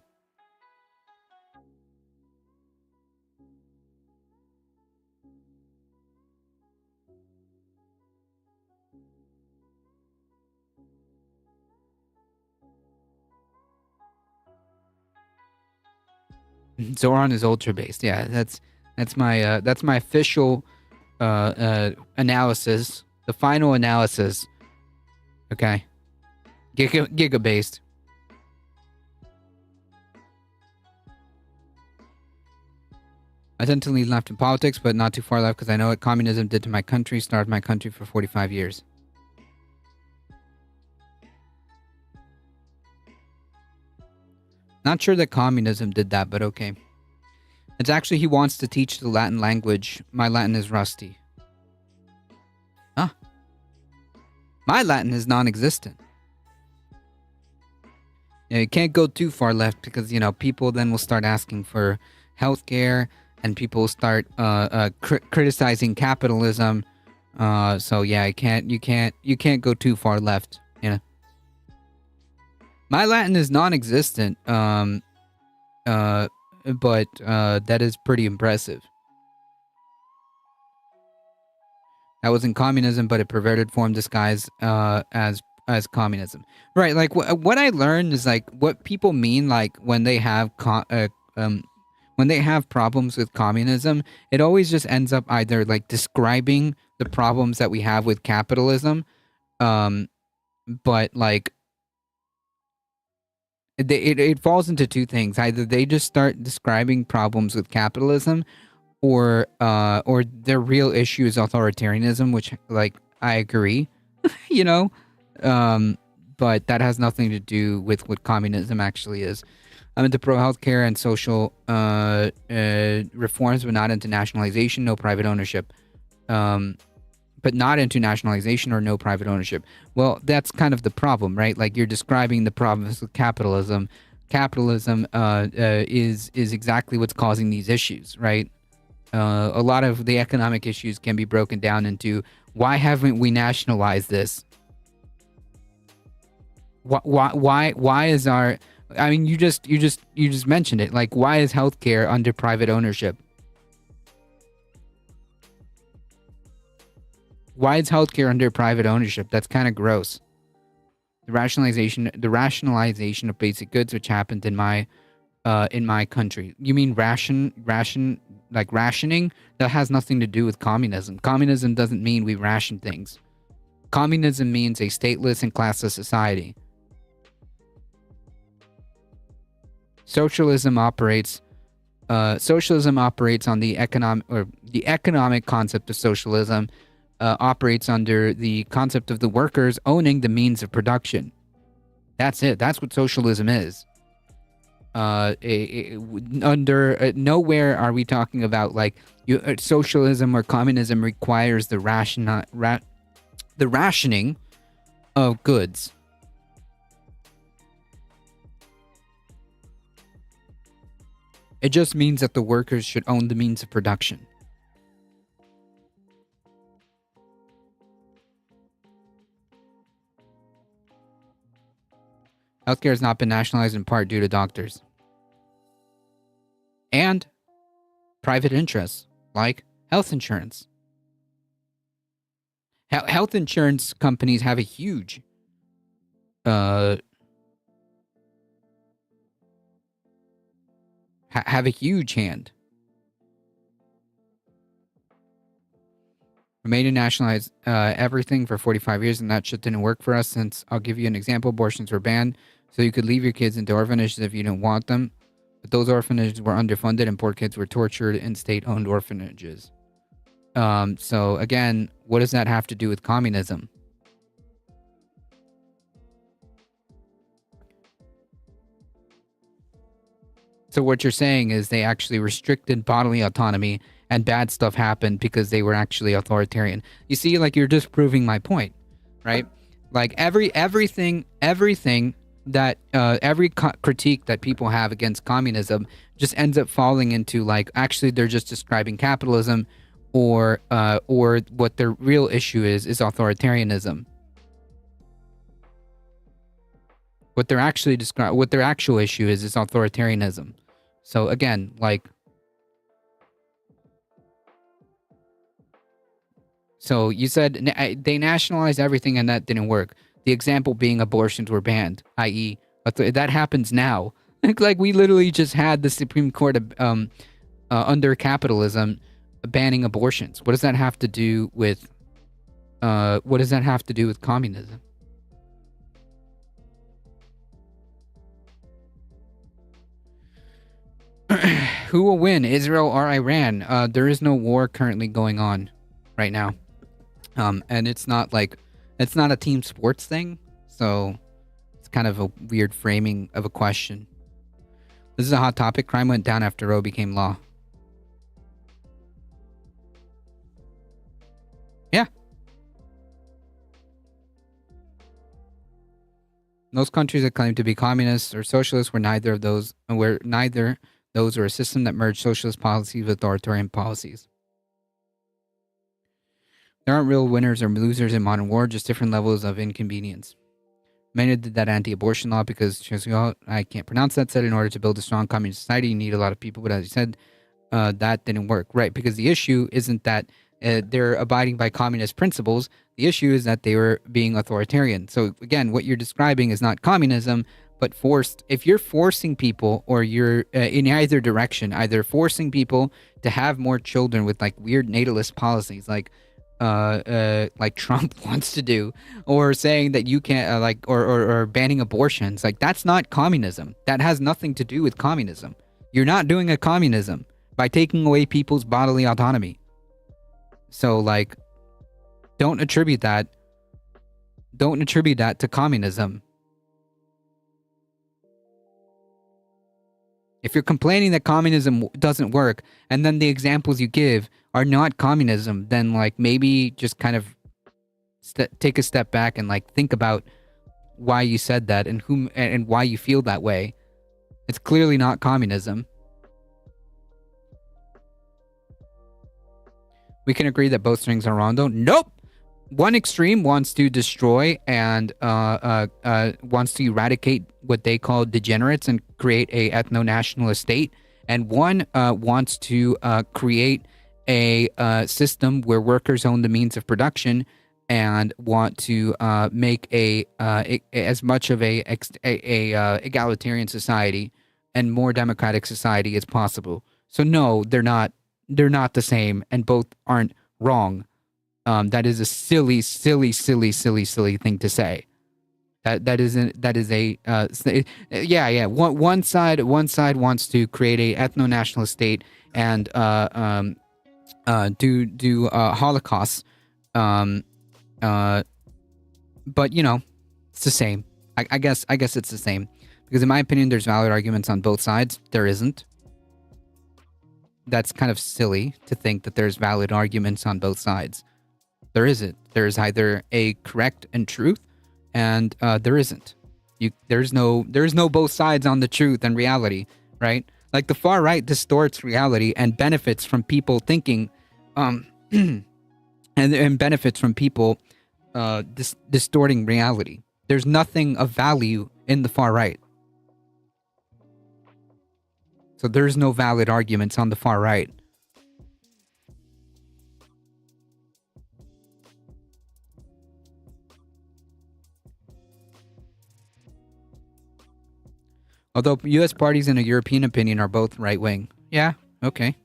Zoran is ultra based. Yeah, that's my official analysis. The final analysis. Okay. Giga based. I tend to lean left in politics, but not too far left because I know what communism did to my country, starved my country for 45 years. Not sure that communism did that, but okay. It's actually he wants to teach the Latin language. My Latin is rusty. Huh? My Latin is non-existent. Yeah, you can't go too far left because, people then will start asking for healthcare and people start criticizing capitalism. So yeah, you can't go too far left. My Latin is non-existent, but that is pretty impressive. that wasn't communism, but a perverted form disguised as communism. Right? Like what I learned is like what people mean like when they have when they have problems with communism, it always just ends up either like describing the problems that we have with capitalism, but like it falls into two things. Either they just start describing problems with capitalism, or their real issue is authoritarianism, which like I agree, you know, but that has nothing to do with what communism actually is. I'm into pro healthcare and social reforms, but not into nationalization, no private ownership. But not into nationalization or no private ownership. Well, that's kind of the problem, right? Like you're describing the problems with capitalism. Capitalism is exactly what's causing these issues, right? A lot of the economic issues can be broken down into why haven't we nationalized this? Why is our? I mean, you just mentioned it. Like, why is healthcare under private ownership? Why is healthcare under private ownership? That's kind of gross. The rationalization of basic goods, which happened in my country. You mean rationing? That has nothing to do with communism. Communism doesn't mean we ration things. Communism means a stateless and classless society. Socialism operates on the economic concept of socialism. Operates under the concept of the workers owning the means of production. That's it. That's what socialism is. Nowhere are we talking about like socialism or communism requires the rationing of goods. It just means that the workers should own the means of production. Healthcare has not been nationalized in part due to doctors and private interests like health insurance. Health insurance companies have a huge hand We made to nationalize everything for 45 years, and that shit didn't work for us. Since I'll give you an example, abortions were banned, so you could leave your kids into orphanages if you didn't want them. But those orphanages were underfunded, and poor kids were tortured in state-owned orphanages. So again, what does that have to do with communism? So what you're saying is they actually restricted bodily autonomy and bad stuff happened because they were actually authoritarian. You see, like, you're just proving my point, right? Like everything that every critique that people have against communism just ends up falling into like, actually they're just describing capitalism, or what their real issue is authoritarianism. What their actual issue is authoritarianism. So again, like, so you said they nationalized everything and that didn't work. The example being abortions were banned, i.e., that happens now. Like we literally just had the Supreme Court under capitalism banning abortions. What does that have to do with? What does that have to do with communism? Who will win, Israel or Iran? There is no war currently going on right now. And it's not a team sports thing, so it's kind of a weird framing of a question. This is a hot topic. Crime went down after Roe became law. Yeah. Most countries that claim to be communists or socialists were neither those or a system that merged socialist policies with authoritarian policies. There aren't real winners or losers in modern war, just different levels of inconvenience. Many did that anti-abortion law because, I can't pronounce that, said in order to build a strong communist society, you need a lot of people. But as you said, that didn't work. Right, because the issue isn't that they're abiding by communist principles. The issue is that they were being authoritarian. So again, what you're describing is not communism, but forced. If you're forcing people, or you're in either direction, either forcing people to have more children with like weird natalist policies, like Trump wants to do, or saying that you can't, or banning abortions, like that's not communism. That has nothing to do with communism. You're not doing a communism by taking away people's bodily autonomy. So like, don't attribute that to communism. If you're complaining that communism doesn't work, and then the examples you give are not communism, then like maybe just kind of take a step back and like think about why you said that and why you feel that way. It's clearly not communism. We can agree that both strings are wrong, though. Nope. One extreme wants to destroy and wants to eradicate what they call degenerates and create a ethno-nationalist state, and one wants to create a system where workers own the means of production and want to make as much of a egalitarian society and more democratic society as possible. So no, they're not the same, and both aren't wrong. That is a silly thing to say. That is a yeah. One side wants to create a ethno-nationalist state and do Holocaust. But you know, it's the same. I guess it's the same, because in my opinion, there's valid arguments on both sides. There isn't. That's kind of silly to think that there's valid arguments on both sides. There isn't. There's either a correct and truth, and there isn't. There's no both sides on the truth and reality, right? Like the far right distorts reality and benefits from people thinking, and benefits from people distorting reality. There's nothing of value in the far right. So there's no valid arguments on the far right. Although U.S. parties in a European opinion are both right-wing. Yeah, okay.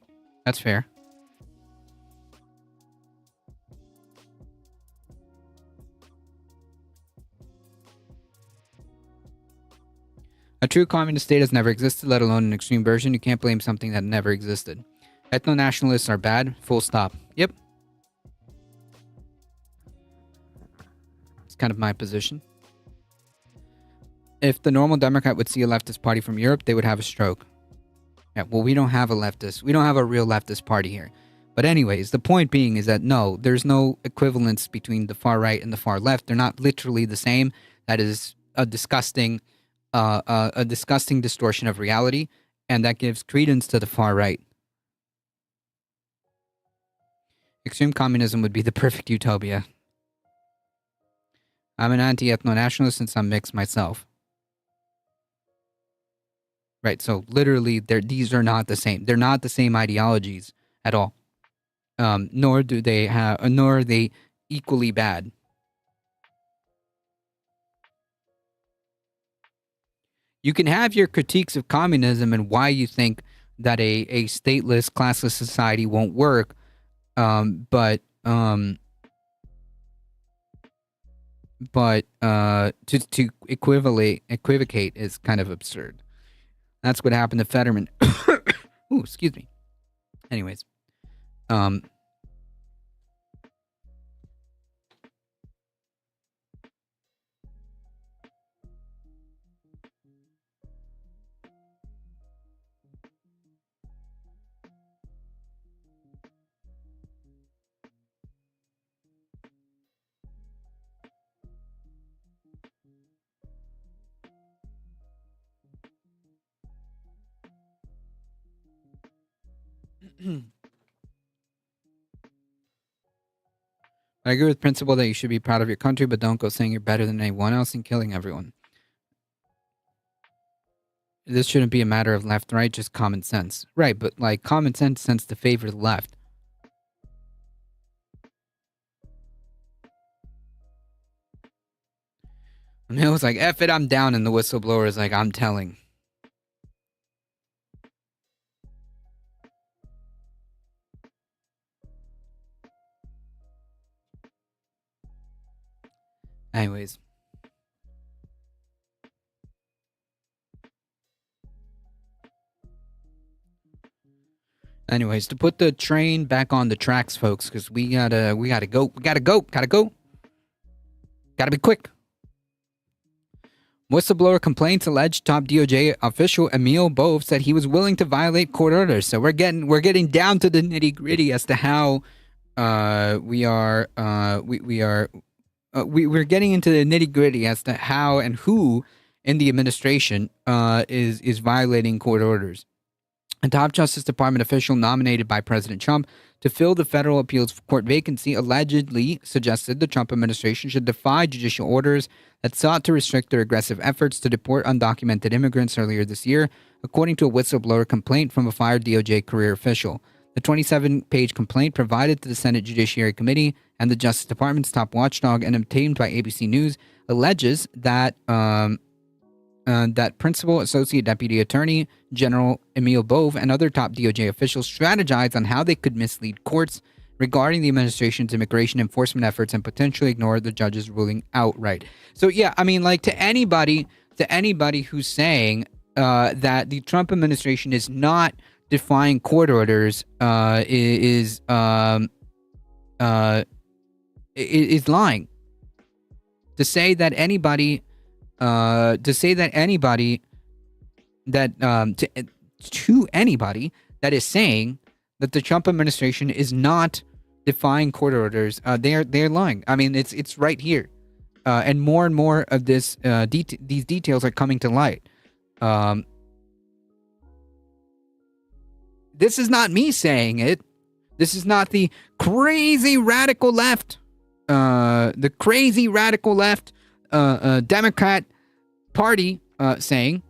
That's fair. A true communist state has never existed, let alone an extreme version. You can't blame something that never existed. Ethno-nationalists are bad, full stop. Yep. It's kind of my position. If the normal Democrat would see a leftist party from Europe, they would have a stroke. Yeah, well, we don't have a real leftist party here. But anyways, the point being is that no, there's no equivalence between the far right and the far left. They're not literally the same. That is a disgusting distortion of reality, and that gives credence to the far right. Extreme communism would be the perfect utopia. I'm an anti-ethno-nationalist since I'm mixed myself. Right, so literally, these are not the same. They're not the same ideologies at all. Nor are they equally bad. You can have your critiques of communism and why you think that a stateless, classless society won't work, but to equivocate is kind of absurd. That's what happened to Fetterman. Ooh, excuse me. Anyways, I agree with the principle that you should be proud of your country, but don't go saying you're better than anyone else and killing everyone. This shouldn't be a matter of left, right, just common sense. Right, but like common sense tends to favor the left. And it was like, F it, I'm down. And the whistleblower is like, I'm telling. Anyways. Anyways, to put the train back on the tracks, folks, because we gotta go. Gotta be quick. Whistleblower complaints alleged top DOJ official Emil Bove said he was willing to violate court orders. So we're getting down to the nitty gritty as to how we're getting into the nitty gritty as to how and who in the administration is violating court orders. A top Justice Department official nominated by President Trump to fill the federal appeals court vacancy allegedly suggested the Trump administration should defy judicial orders that sought to restrict their aggressive efforts to deport undocumented immigrants earlier this year, according to a whistleblower complaint from a fired DOJ career official. The 27-page complaint provided to the Senate Judiciary Committee and the Justice Department's top watchdog and obtained by ABC News alleges that that Principal Associate Deputy Attorney General Emil Bove and other top DOJ officials strategized on how they could mislead courts regarding the administration's immigration enforcement efforts and potentially ignore the judge's ruling outright. So yeah, I mean, like to anybody who's saying that the Trump administration is not defying court orders is lying. To say that anybody to anybody that is saying that the Trump administration is not defying court orders, they're lying. I mean, it's right here, and more of this these details are coming to light. This is not me saying it. This is not the crazy radical left, Democrat Party saying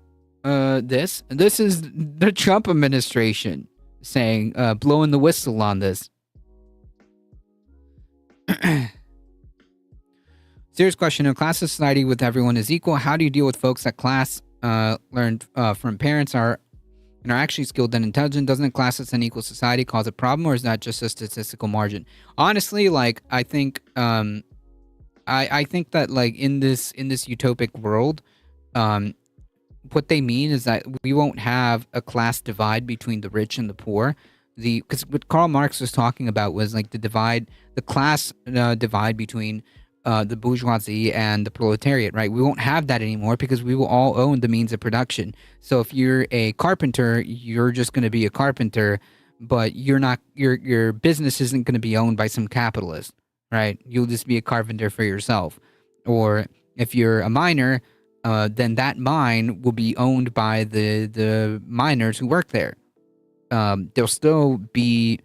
this. This is the Trump administration saying, blowing the whistle on this. Serious question. In a class society with everyone is equal, how do you deal with folks that class learned from parents are actually skilled and intelligent? Doesn't a class that's an equal society cause a problem, or is that just a statistical margin? Honestly, like I think I think that like in this utopic world, what they mean is that we won't have a class divide between the rich and the poor. Because what Karl Marx was talking about was like the class divide between the bourgeoisie and the proletariat, right? We won't have that anymore because we will all own the means of production. So if you're a carpenter, you're just going to be a carpenter, but you're not. Your business isn't going to be owned by some capitalist. Right, you'll just be a carpenter for yourself. Or if you're a miner, then that mine will be owned by the miners who work there. There'll still be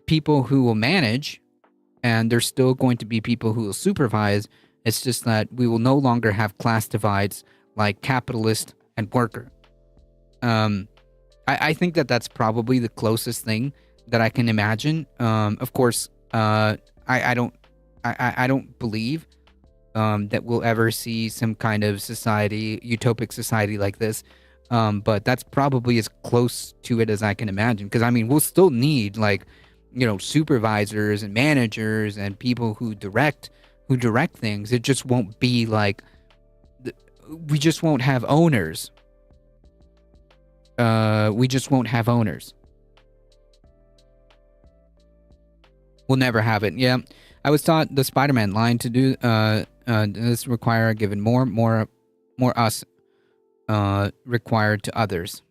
people who will manage, and there's still going to be people who will supervise. It's just that we will no longer have class divides like capitalist and worker. I think that that's probably the closest thing that I can imagine. Of course, I don't believe that we'll ever see some kind of utopic society like this. But that's probably as close to it as I can imagine. Because I mean, we'll still need supervisors and managers and people who direct things. It just won't be like we just won't have owners. We just won't have owners. We'll never have it. Yeah, I was taught the Spider-Man line to do this require given more us required to others.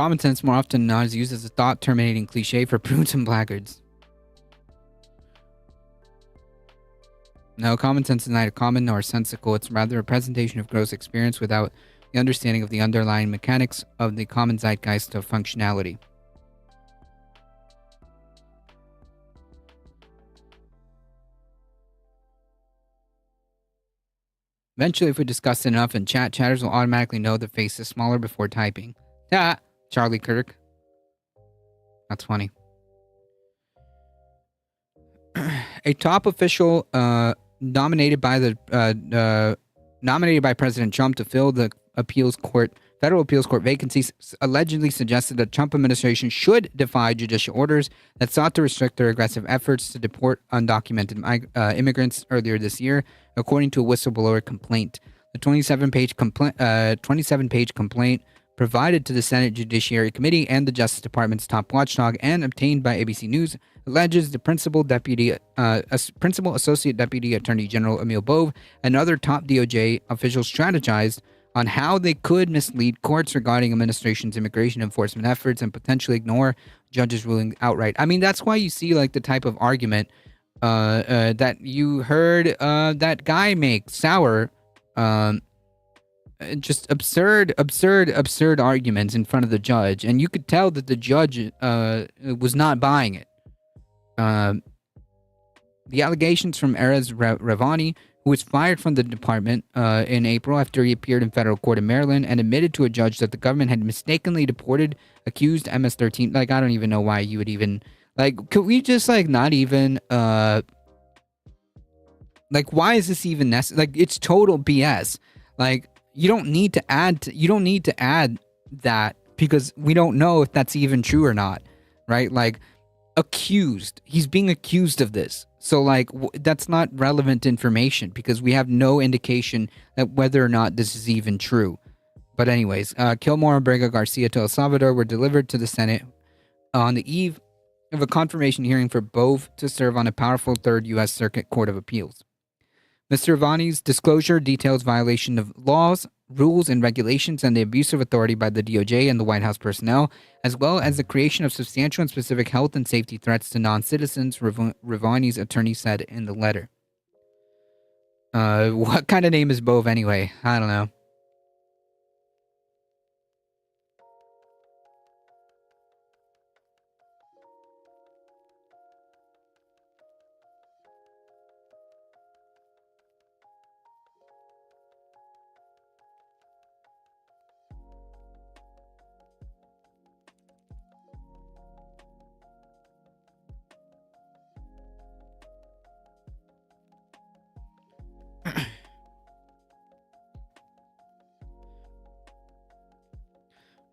common sense more often than not is used as a thought-terminating cliche for prunes and blackguards. No, common sense is neither common nor sensical. It's rather a presentation of gross experience without the understanding of the underlying mechanics of the common zeitgeist of functionality. Eventually, if we discuss it enough in chat, chatters will automatically know the face is smaller before typing. Ah, Charlie Kirk. That's funny. A top official nominated by President Trump to fill the federal appeals court vacancies allegedly suggested the Trump administration should defy judicial orders that sought to restrict their aggressive efforts to deport undocumented immigrants earlier this year, according to a whistleblower complaint. The 27-page complaint provided to the Senate Judiciary Committee and the Justice Department's top watchdog and obtained by ABC News alleges the principal associate deputy attorney general Emil Bove and other top DOJ officials strategized on how they could mislead courts regarding administration's immigration enforcement efforts and potentially ignore judges' ruling outright. I mean, that's why you see like the type of argument that you heard that guy make, Sauer, just absurd arguments in front of the judge, and you could tell that the judge was not buying it. The allegations from Erez Ravani, who was fired from the department in April after he appeared in federal court in Maryland and admitted to a judge that the government had mistakenly deported accused MS-13. Like, I don't even know why you would even... Like, could we just, like, not even... like, why is this even necessary? Like, it's total BS. Like, you don't need to add that because we don't know if that's even true or not, right? Like, accused. He's being accused of this. So, like, that's not relevant information because we have no indication that whether or not this is even true. But anyways, Kilmore and Brega Garcia to El Salvador were delivered to the Senate on the eve of a confirmation hearing for Bove to serve on a powerful Third U.S. Circuit Court of Appeals. Mr. Ravani's disclosure details violation of laws, rules, and regulations and the abuse of authority by the DOJ and the White House personnel, as well as the creation of substantial and specific health and safety threats to non-citizens, Ravani's attorney said in the letter. What kind of name is Bove anyway? I don't know.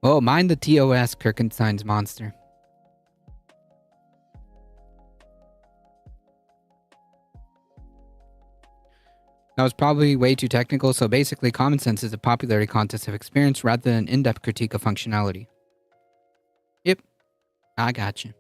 Oh, mind the TOS, Kirkenstein's monster. That was probably way too technical, so basically common sense is a popularity contest of experience rather than an in-depth critique of functionality. Yep, I got you.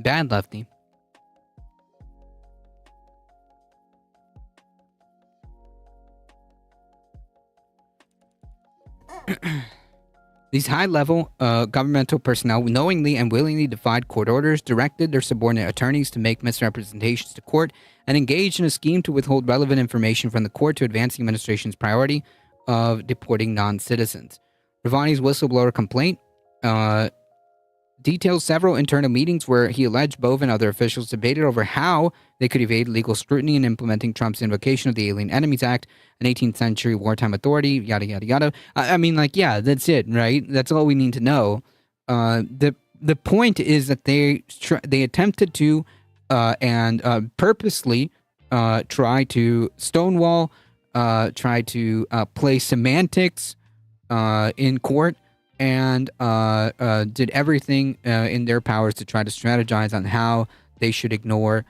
Bad lefty. These high-level governmental personnel knowingly and willingly defied court orders, directed their subordinate attorneys to make misrepresentations to court, and engaged in a scheme to withhold relevant information from the court to advance the administration's priority of deporting non-citizens. Ravani's whistleblower complaint details several internal meetings where he alleged Bove and other officials debated over how they could evade legal scrutiny in implementing Trump's invocation of the Alien Enemies Act, an 18th century wartime authority, yada, yada, yada. I mean, like, yeah, that's it, right? That's all we need to know. The point is that they attempted to purposely try to stonewall, try to play semantics in court, and did everything in their powers to try to strategize on how they should ignore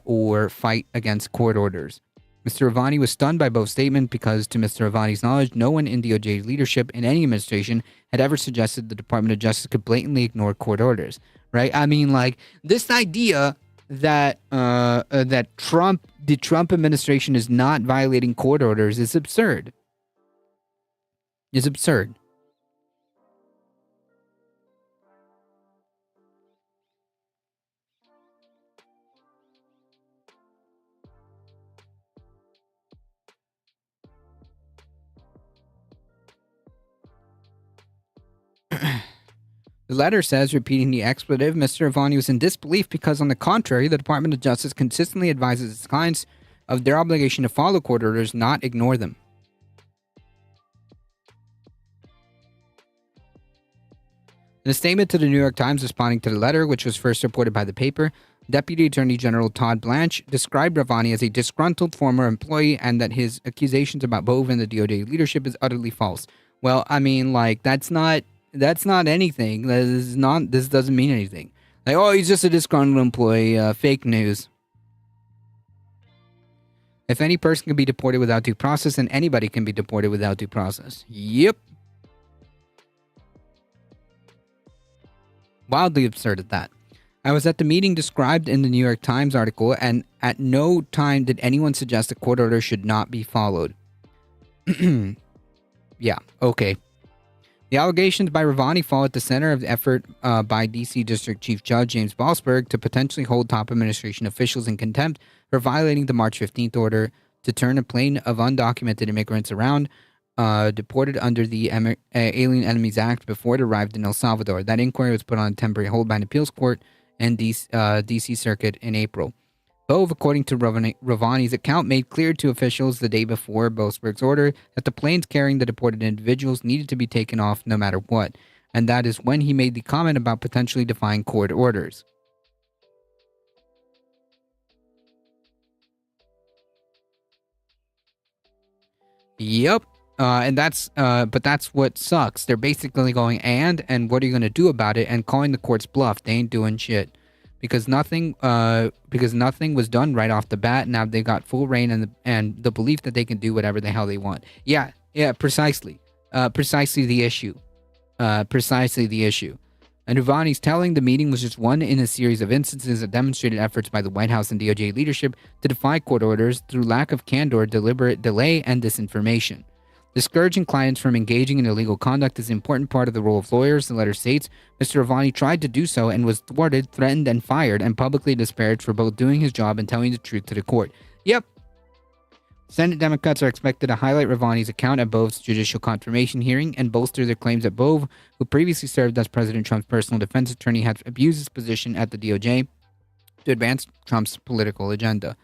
or fight against court orders. Mr. Ravani was stunned by both statements because, to Mr. Ravani's knowledge, no one in DOJ leadership in any administration had ever suggested the Department of Justice could blatantly ignore court orders. Right? I mean, like, this idea that the Trump administration is not violating court orders is absurd. Is absurd. The letter says, repeating the expletive, Mr. Ravani was in disbelief because, on the contrary, the Department of Justice consistently advises its clients of their obligation to follow court orders, not ignore them. In a statement to the New York Times responding to the letter, which was first reported by the paper, Deputy Attorney General Todd Blanche described Ravani as a disgruntled former employee and that his accusations about Bove and the DOJ leadership is utterly false. Well, I mean, like, that's not anything. This doesn't mean anything. Like, oh, he's just a disgruntled employee. Fake news. If any person can be deported without due process, then anybody can be deported without due process. Yep. Wildly absurd at that. I was at the meeting described in the New York Times article, and at no time did anyone suggest a court order should not be followed. Yeah, okay. The allegations by Ravani fall at the center of the effort by D.C. District Chief Judge James Boasberg to potentially hold top administration officials in contempt for violating the March 15th order to turn a plane of undocumented immigrants around, deported under the Alien Enemies Act before it arrived in El Salvador. That inquiry was put on a temporary hold by an appeals court and D.C. Circuit in April. Bove, according to Ravani's account, made clear to officials the day before Boasberg's order that the planes carrying the deported individuals needed to be taken off no matter what, and that is when he made the comment about potentially defying court orders. Yep. But that's what sucks. They're basically going, and what are you going to do about it? And calling the courts bluff. They ain't doing shit. Because nothing was done right off the bat. Now they got full reign and the belief that they can do whatever the hell they want. Yeah, precisely. Precisely the issue. And Ravani's telling the meeting was just one in a series of instances that demonstrated efforts by the White House and DOJ leadership to defy court orders through lack of candor, deliberate delay, and disinformation. Discouraging clients from engaging in illegal conduct is an important part of the role of lawyers, the letter states. Mr. Ravani tried to do so and was thwarted, threatened, and fired, and publicly disparaged for both doing his job and telling the truth to the court. Yep. Senate Democrats are expected to highlight Ravani's account at Bove's judicial confirmation hearing and bolster their claims that Bove, who previously served as President Trump's personal defense attorney, had abused his position at the DOJ to advance Trump's political agenda.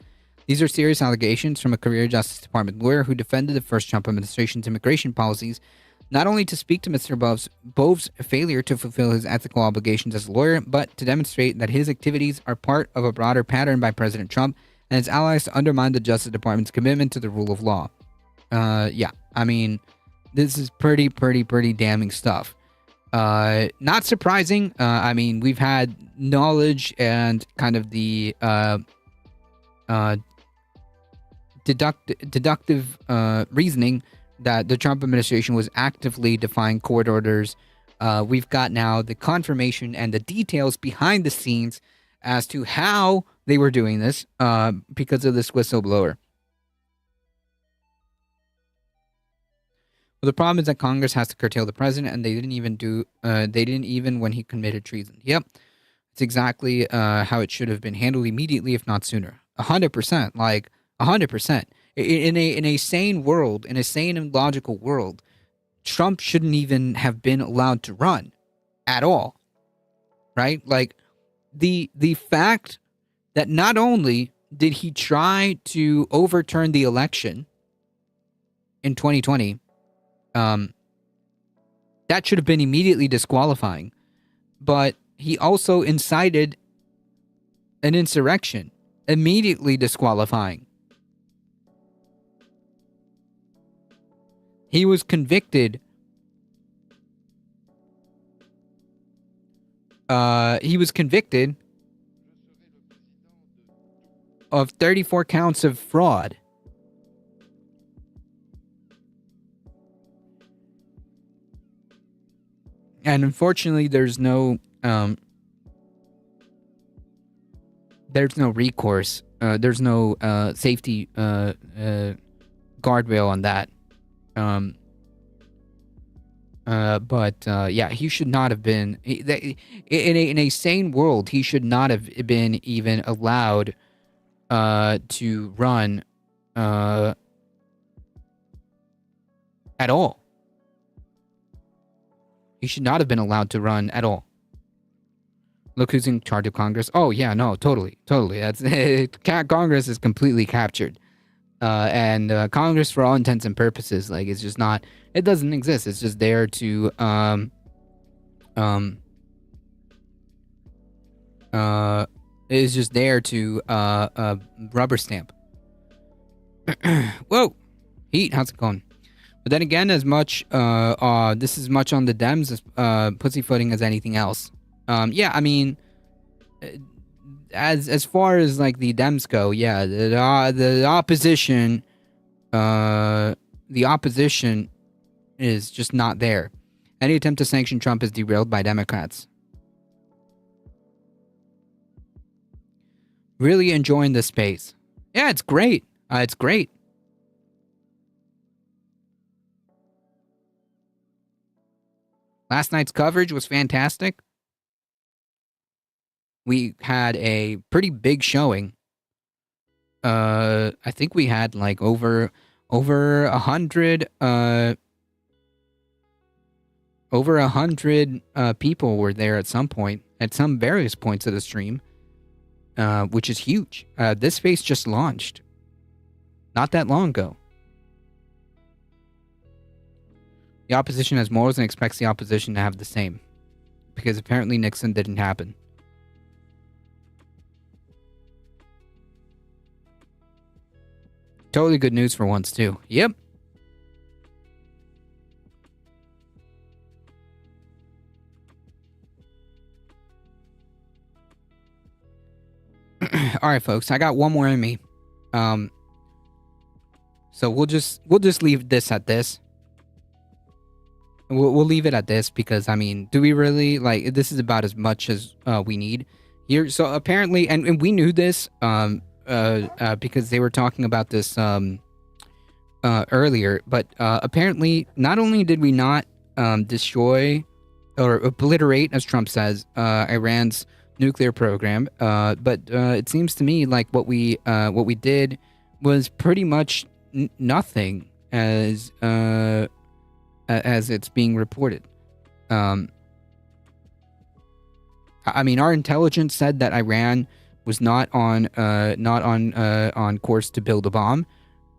These are serious allegations from a career Justice Department lawyer who defended the first Trump administration's immigration policies, not only to speak to Mr. Bove's failure to fulfill his ethical obligations as a lawyer, but to demonstrate that his activities are part of a broader pattern by President Trump and his allies to undermine the Justice Department's commitment to the rule of law. Yeah, I mean, this is pretty damning stuff. Not surprising. I mean, we've had knowledge and kind of the deductive reasoning that the Trump administration was actively defying court orders. We've got now the confirmation and the details behind the scenes as to how they were doing this because of this whistleblower. Well, the problem is that Congress has to curtail the president, and they didn't even when he committed treason. Yep, it's exactly how it should have been handled immediately, if not sooner. 100%, like 100%. In a sane world, in a sane and logical world, Trump shouldn't even have been allowed to run at all, right? Like the fact that not only did he try to overturn the election in 2020. That should have been immediately disqualifying. But he also incited an insurrection, immediately disqualifying. He was convicted. Of 34 counts of fraud. And unfortunately, there's no recourse. There's no safety guardrail on that. But yeah, he should not have been in a sane world. He should not have been even allowed to run at all. He should not have been allowed to run at all. Look who's in charge of Congress. Oh yeah, no, totally. That's Congress is completely captured. And Congress, for all intents and purposes, like it's just not. It doesn't exist. It's just there to it's just there to rubber stamp. Whoa, heat. How's it going? But then again, as much this is much on the Dems as pussyfooting as anything else. Yeah, I mean, as far as like the Dems go, yeah, the opposition, is just not there. Any attempt to sanction Trump is derailed by Democrats. Really enjoying this space. Yeah, it's great. It's great. Last night's coverage was fantastic. We had a pretty big showing. I think we had like over 100 people were there at some point, at some various points of the stream, which is huge. This space just launched not that long ago. The opposition has morals and expects the opposition to have the same, because apparently Nixon didn't happen. Totally good news for once, too. Yep. All right, folks. I got one more in me. So we'll just leave this at this. We'll leave it at this because, I mean, do we really, like, this is about as much as we need here. So apparently, and we knew this, because they were talking about this earlier, but apparently not only did we not destroy or obliterate, as Trump says, Iran's nuclear program, but it seems to me like what we did was pretty much nothing as it's being reported. I mean, our intelligence said that Iran was not on course to build a bomb,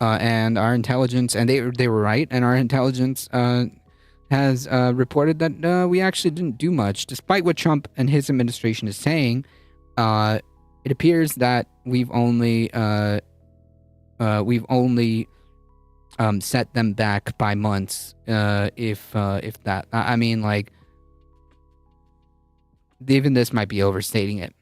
and our intelligence, and they were right, and our intelligence has reported that we actually didn't do much, despite what Trump and his administration is saying. It appears that we've only set them back by months, if that. I mean, like, even this might be overstating it.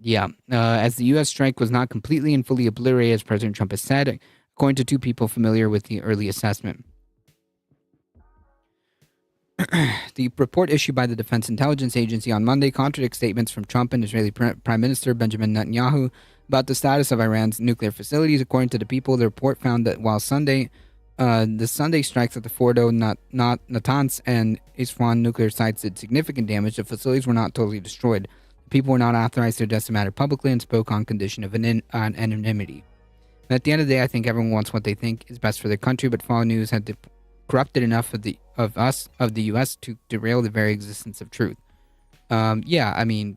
Yeah, as the U.S. strike was not completely and fully obliterated, as President Trump has said, according to two people familiar with the early assessment. The report issued by the Defense Intelligence Agency on Monday contradicts statements from Trump and Israeli Prime Minister Benjamin Netanyahu about the status of Iran's nuclear facilities. According to the people, the report found that while the Sunday strikes at the Fordo, Natanz, and Isfahan nuclear sites did significant damage, the facilities were not totally destroyed. People were not authorized to address the matter publicly and spoke on condition of anonymity. And at the end of the day, I think everyone wants what they think is best for their country, but false news had corrupted enough of the U.S. to derail the very existence of truth. Yeah, I mean,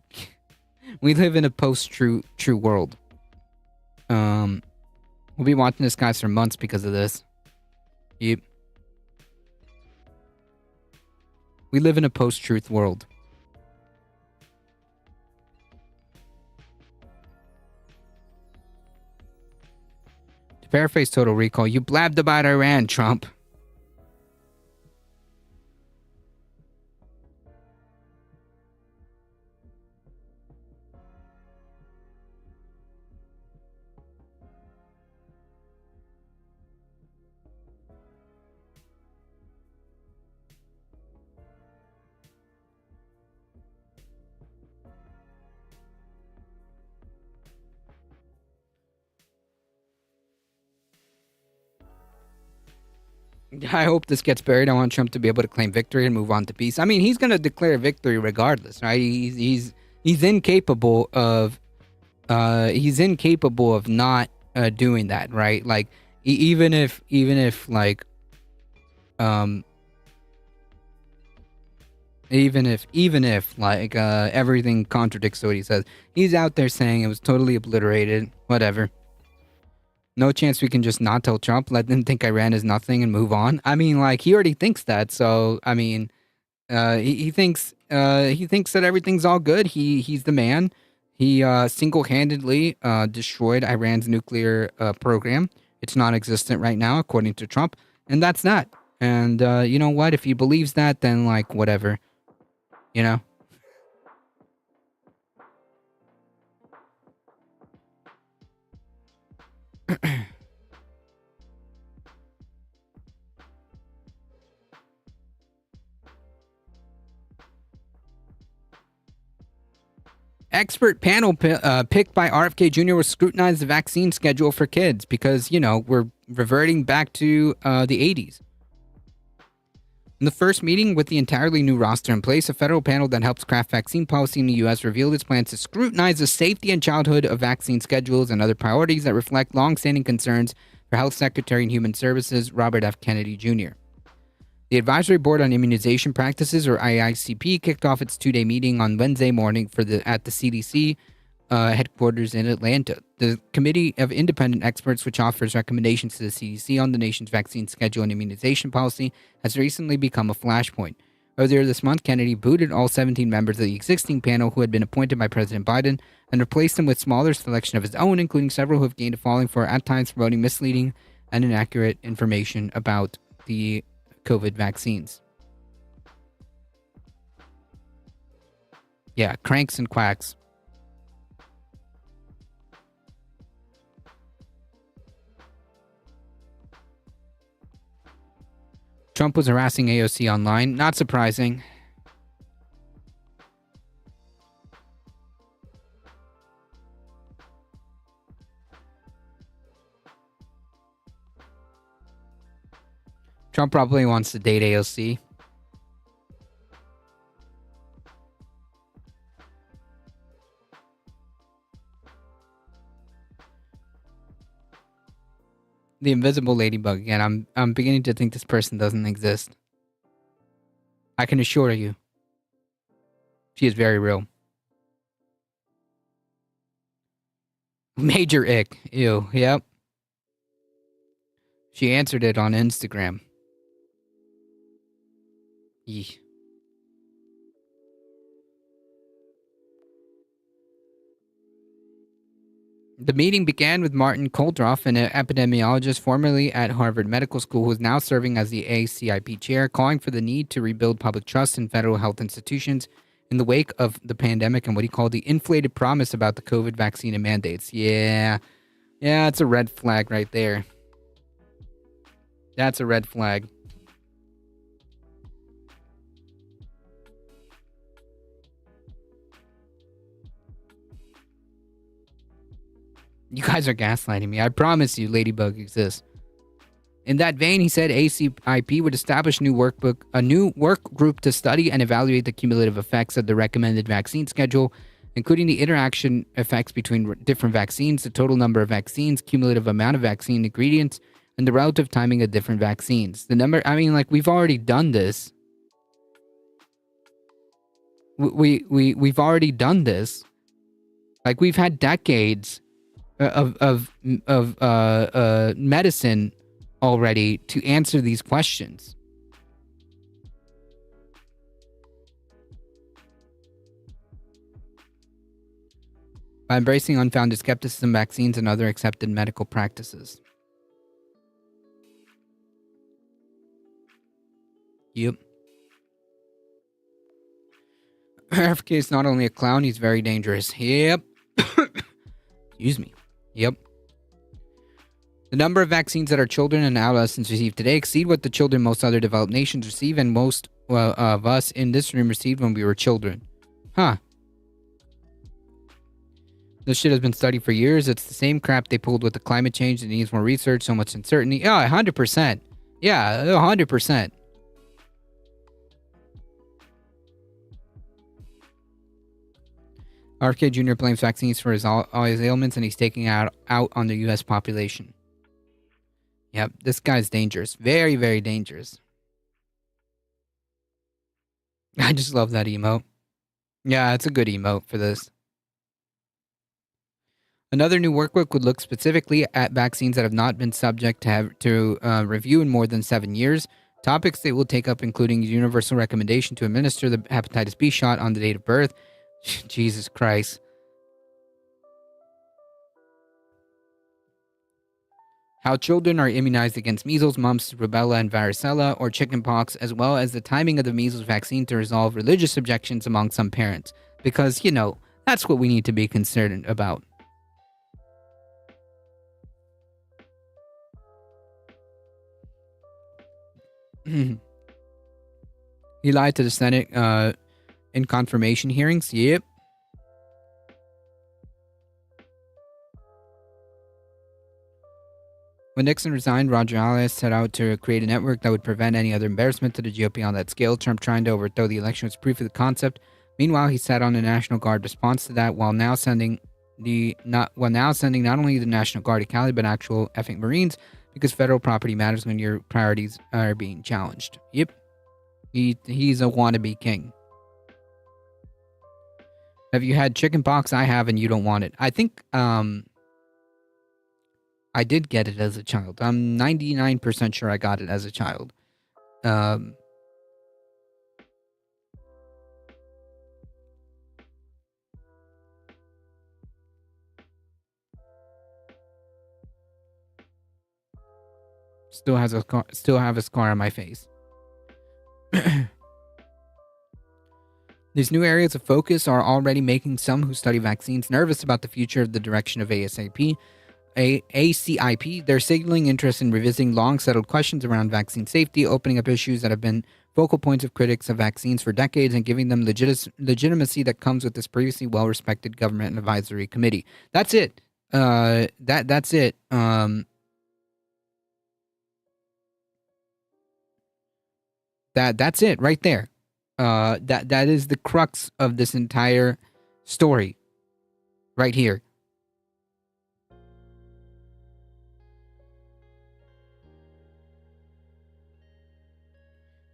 we live in a post-true world. We'll be watching this guys for months because of this. Yep. We live in a post-truth world. To paraphrase Total Recall, you blabbed about Iran, Trump. I hope this gets buried. I want Trump to be able to claim victory and move on to peace. I mean, he's going to declare victory regardless, right? He's incapable of not doing that, right? Like even if like even if like everything contradicts what he says, he's out there saying it was totally obliterated, whatever. No chance we can just not tell Trump, let them think Iran is nothing and move on. I mean, like, he already thinks that. So, I mean, he thinks that everything's all good. He's the man. He single-handedly destroyed Iran's nuclear program. It's non-existent right now, according to Trump, and that's that. And you know what? If he believes that, then like whatever, you know. Expert panel picked by RFK Jr. will scrutinize the vaccine schedule for kids because, you know, we're reverting back to the 80s. In the first meeting with the entirely new roster in place, a federal panel that helps craft vaccine policy in the U.S. revealed its plans to scrutinize the safety and childhood of vaccine schedules and other priorities that reflect longstanding concerns for Health Secretary and Human Services Robert F. Kennedy Jr. The Advisory Board on Immunization Practices, or IICP, kicked off its two-day meeting on Wednesday morning at the CDC headquarters in Atlanta. The Committee of Independent Experts, which offers recommendations to the CDC on the nation's vaccine schedule and immunization policy, has recently become a flashpoint. Earlier this month, Kennedy booted all 17 members of the existing panel who had been appointed by President Biden and replaced them with smaller selection of his own, including several who have gained a following for at times promoting misleading and inaccurate information about the COVID vaccines. Yeah, cranks and quacks. Trump was harassing AOC online. Not surprising. Trump probably wants to date AOC. The invisible ladybug again. I'm beginning to think this person doesn't exist. I can assure you. She is very real. Major ick. Ew. Yep. She answered it on Instagram. Eesh. The meeting began with Martin Kulldorff, an epidemiologist formerly at Harvard Medical School, who is now serving as the ACIP chair, calling for the need to rebuild public trust in federal health institutions in the wake of the pandemic and what he called the inflated promise about the COVID vaccine and mandates. Yeah, it's a red flag right there. That's a red flag. You guys are gaslighting me. I promise you, Ladybug exists. In that vein, he said ACIP would establish a new work group to study and evaluate the cumulative effects of the recommended vaccine schedule, including the interaction effects between different vaccines, the total number of vaccines, cumulative amount of vaccine ingredients, and the relative timing of different vaccines. We've already done this. We've already done this. Like, we've had decades of medicine already to answer these questions. By embracing unfounded skepticism, vaccines, and other accepted medical practices. Yep. RFK is not only a clown, he's very dangerous. Yep. Excuse me. Yep. The number of vaccines that our children and adolescents receive today exceed what the children most other developed nations receive and most of us in this room received when we were children. Huh. This shit has been studied for years. It's the same crap they pulled with the climate change that needs more research, so much uncertainty. Oh, 100%. Yeah, 100%. RFK Jr. blames vaccines for all his ailments, and he's taking out on the U.S. population. Yep, this guy's dangerous. Very, very dangerous. I just love that emote. Yeah, it's a good emote for this. Another new workbook would look specifically at vaccines that have not been subject to review in more than 7 years. Topics they will take up including universal recommendation to administer the hepatitis B shot on the date of birth. Jesus Christ. How children are immunized against measles, mumps, rubella, and varicella, or chickenpox, as well as the timing of the measles vaccine to resolve religious objections among some parents. Because, that's what we need to be concerned about. He lied to the Senate in confirmation hearings. Yep. When Nixon resigned, Roger Ailes set out to create a network that would prevent any other embarrassment to the GOP on that scale. Trump trying to overthrow the election was proof of the concept. Meanwhile, he sat on the National Guard response to that, while now sending not only the National Guard to Cali, but actual effing Marines, because federal property matters when your priorities are being challenged. Yep. He's a wannabe king. Have you had chickenpox? I have, and you don't want it. I think I did get it as a child. I'm 99% sure I got it as a child. Still have a scar on my face. These new areas of focus are already making some who study vaccines nervous about the future of the direction of ACIP. They're signaling interest in revisiting long-settled questions around vaccine safety, opening up issues that have been focal points of critics of vaccines for decades, and giving them legitimacy that comes with this previously well-respected government and advisory committee. That's it. That's it. That's it right there. That is the crux of this entire story right here.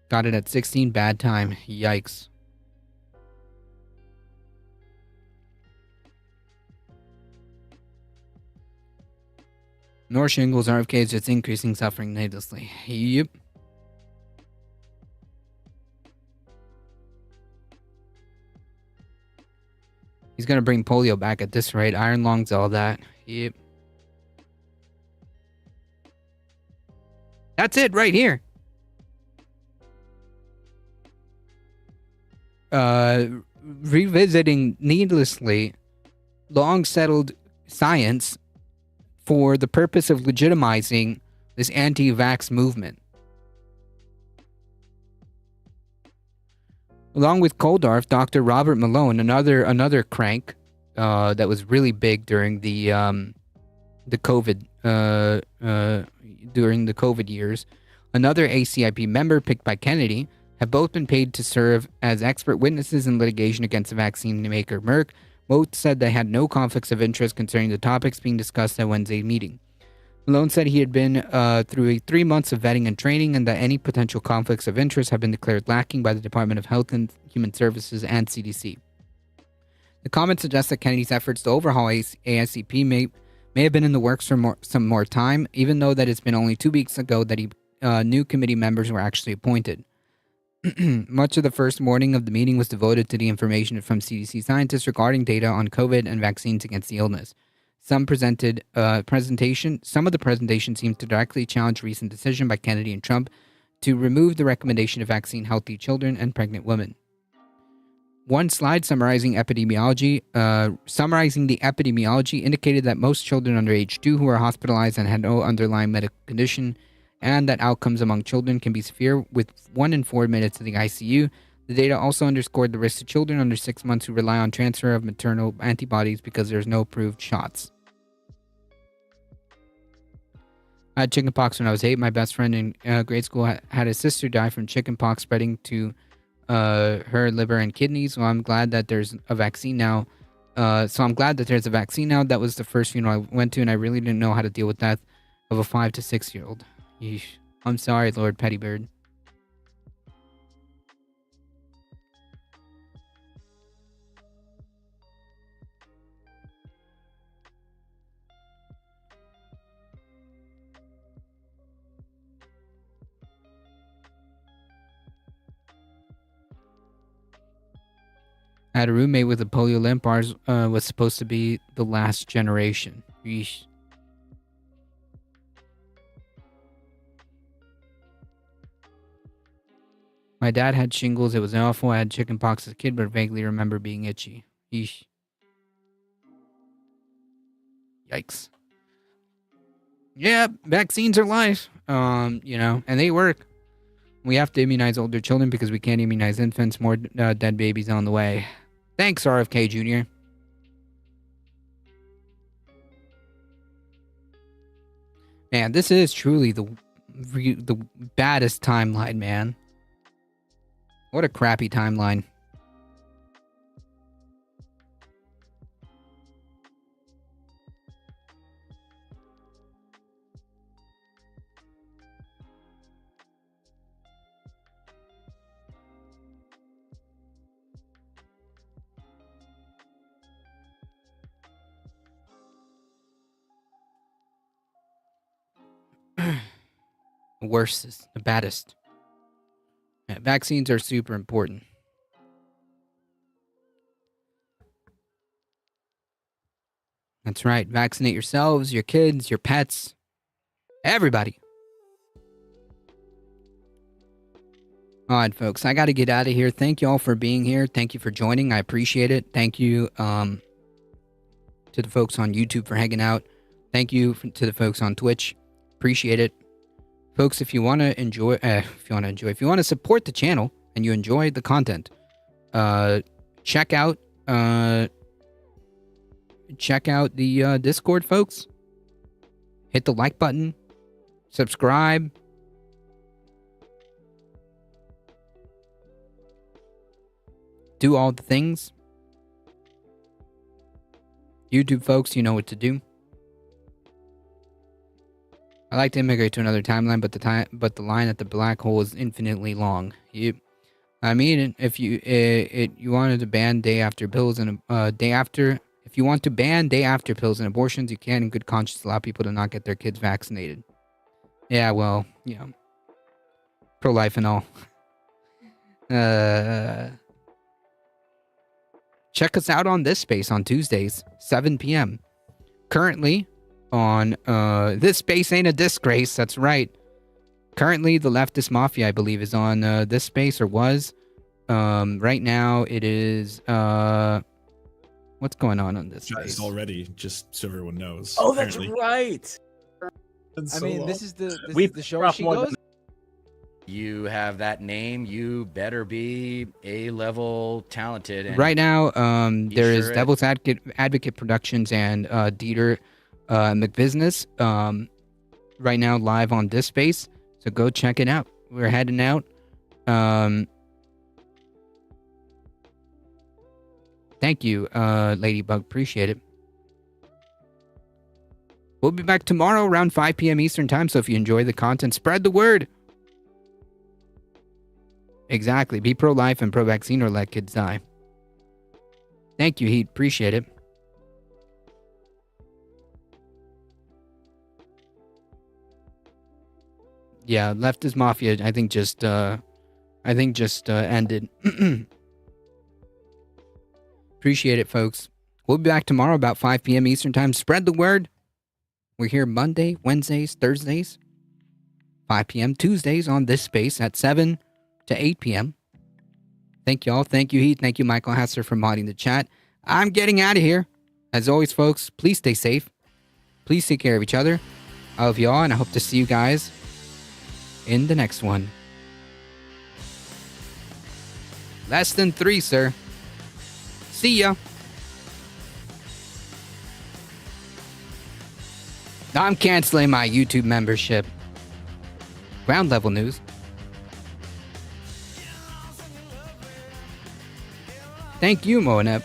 Got it at 16, bad time. Yikes. Nor shingles, RFK is just increasing suffering needlessly. Yep. He's gonna bring polio back at this rate. Iron lungs, all that. Yep. That's it right here. Revisiting needlessly long settled science for the purpose of legitimizing this anti-vax movement. Along with Koldorf, Dr. Robert Malone, another crank that was really big during the COVID during the COVID years, another ACIP member picked by Kennedy, have both been paid to serve as expert witnesses in litigation against the vaccine maker Merck. Both said they had no conflicts of interest concerning the topics being discussed at Wednesday's meeting. Malone said he had been through 3 months of vetting and training, and that any potential conflicts of interest have been declared lacking by the Department of Health and Human Services and CDC. The comment suggests that Kennedy's efforts to overhaul ASCP may have been in the works for some more time, even though that it's been only 2 weeks ago that new committee members were actually appointed. Much of the first morning of the meeting was devoted to the information from CDC scientists regarding data on COVID and vaccines against the illness. Some of the presentation seemed to directly challenge recent decision by Kennedy and Trump to remove the recommendation to vaccine healthy children and pregnant women. One slide summarizing the epidemiology indicated that most children under age 2 who are hospitalized and had no underlying medical condition, and that outcomes among children can be severe with 1 in 4 minutes in the ICU. The data also underscored the risk to children under 6 months who rely on transfer of maternal antibodies because there's no approved shots. I had chickenpox when I was 8. My best friend in grade school had his sister die from chickenpox spreading to her liver and kidneys. So I'm glad that there's a vaccine now. That was the first funeral I went to, and I really didn't know how to deal with death of a 5 to 6-year-old. Yeesh. I'm sorry, Lord Pettibird. I had a roommate with a polio limp. Ours was supposed to be the last generation. Yeesh. My dad had shingles. It was awful. I had chickenpox as a kid, but vaguely remember being itchy. Yeesh. Yikes. Yeah, vaccines are life. And they work. We have to immunize older children because we can't immunize infants. More dead babies on the way. Thanks, RFK Jr. Man, this is truly the baddest timeline, man. What a crappy timeline. The worst is the baddest. Yeah, vaccines are super important. That's right. Vaccinate yourselves, your kids, your pets, everybody. All right, folks. I got to get out of here. Thank you all for being here. Thank you for joining. I appreciate it. Thank you to the folks on YouTube for hanging out. Thank you to the folks on Twitch. Appreciate it. Folks, if you want to support the channel and you enjoy the content, check out the Discord, folks. Hit the like button, subscribe. Do all the things. YouTube folks, you know what to do. I like to immigrate to another timeline, but the line at the black hole is infinitely long. If you wanted to ban day after pills and if you want to ban day after pills and abortions, you can in good conscience allow people to not get their kids vaccinated. Yeah, well, pro-life and all. Check us out on This Space on Tuesdays, 7 p.m. Currently on This Space Ain't a Disgrace. That's right. Currently, the Leftist Mafia, I believe, is on This Space, or was. Right now, it is... what's going on This Space? Already, just so everyone knows. Oh, that's right. I mean, this is the show she goes. You have that name. You better be A-level talented. And right now, there is Devil's Advocate Productions and Dieter McBusiness right now live on This Space. So go check it out. We're heading out. Thank you, Ladybug. Appreciate it. We'll be back tomorrow around 5 p.m. Eastern Time. So if you enjoy the content, spread the word. Exactly. Be pro-life and pro-vaccine or let kids die. Thank you, Heat. Appreciate it. Yeah, Leftist Mafia, I think just ended. Appreciate it, folks. We'll be back tomorrow about 5 p.m. Eastern Time. Spread the word. We're here Monday, Wednesdays, Thursdays, 5 p.m. Tuesdays on This Space at 7 to 8 p.m. Thank you all. Thank you, Heath. Thank you, Michael Hesser, for modding the chat. I'm getting out of here. As always, folks, please stay safe. Please take care of each other. I love you all, and I hope to see you guys in the next one. Less than 3, sir. See ya. I'm canceling my YouTube membership. Ground level news. Thank you, Moanep.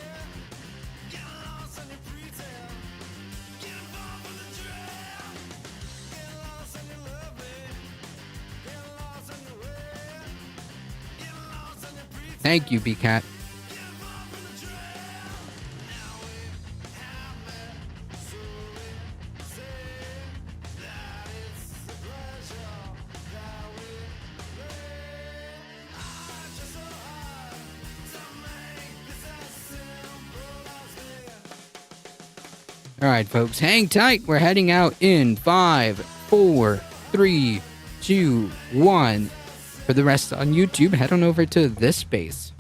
Thank you, BCat. All right, folks, hang tight. We're heading out in 5, 4, 3, 2, 1. For the rest on YouTube, head on over to this space.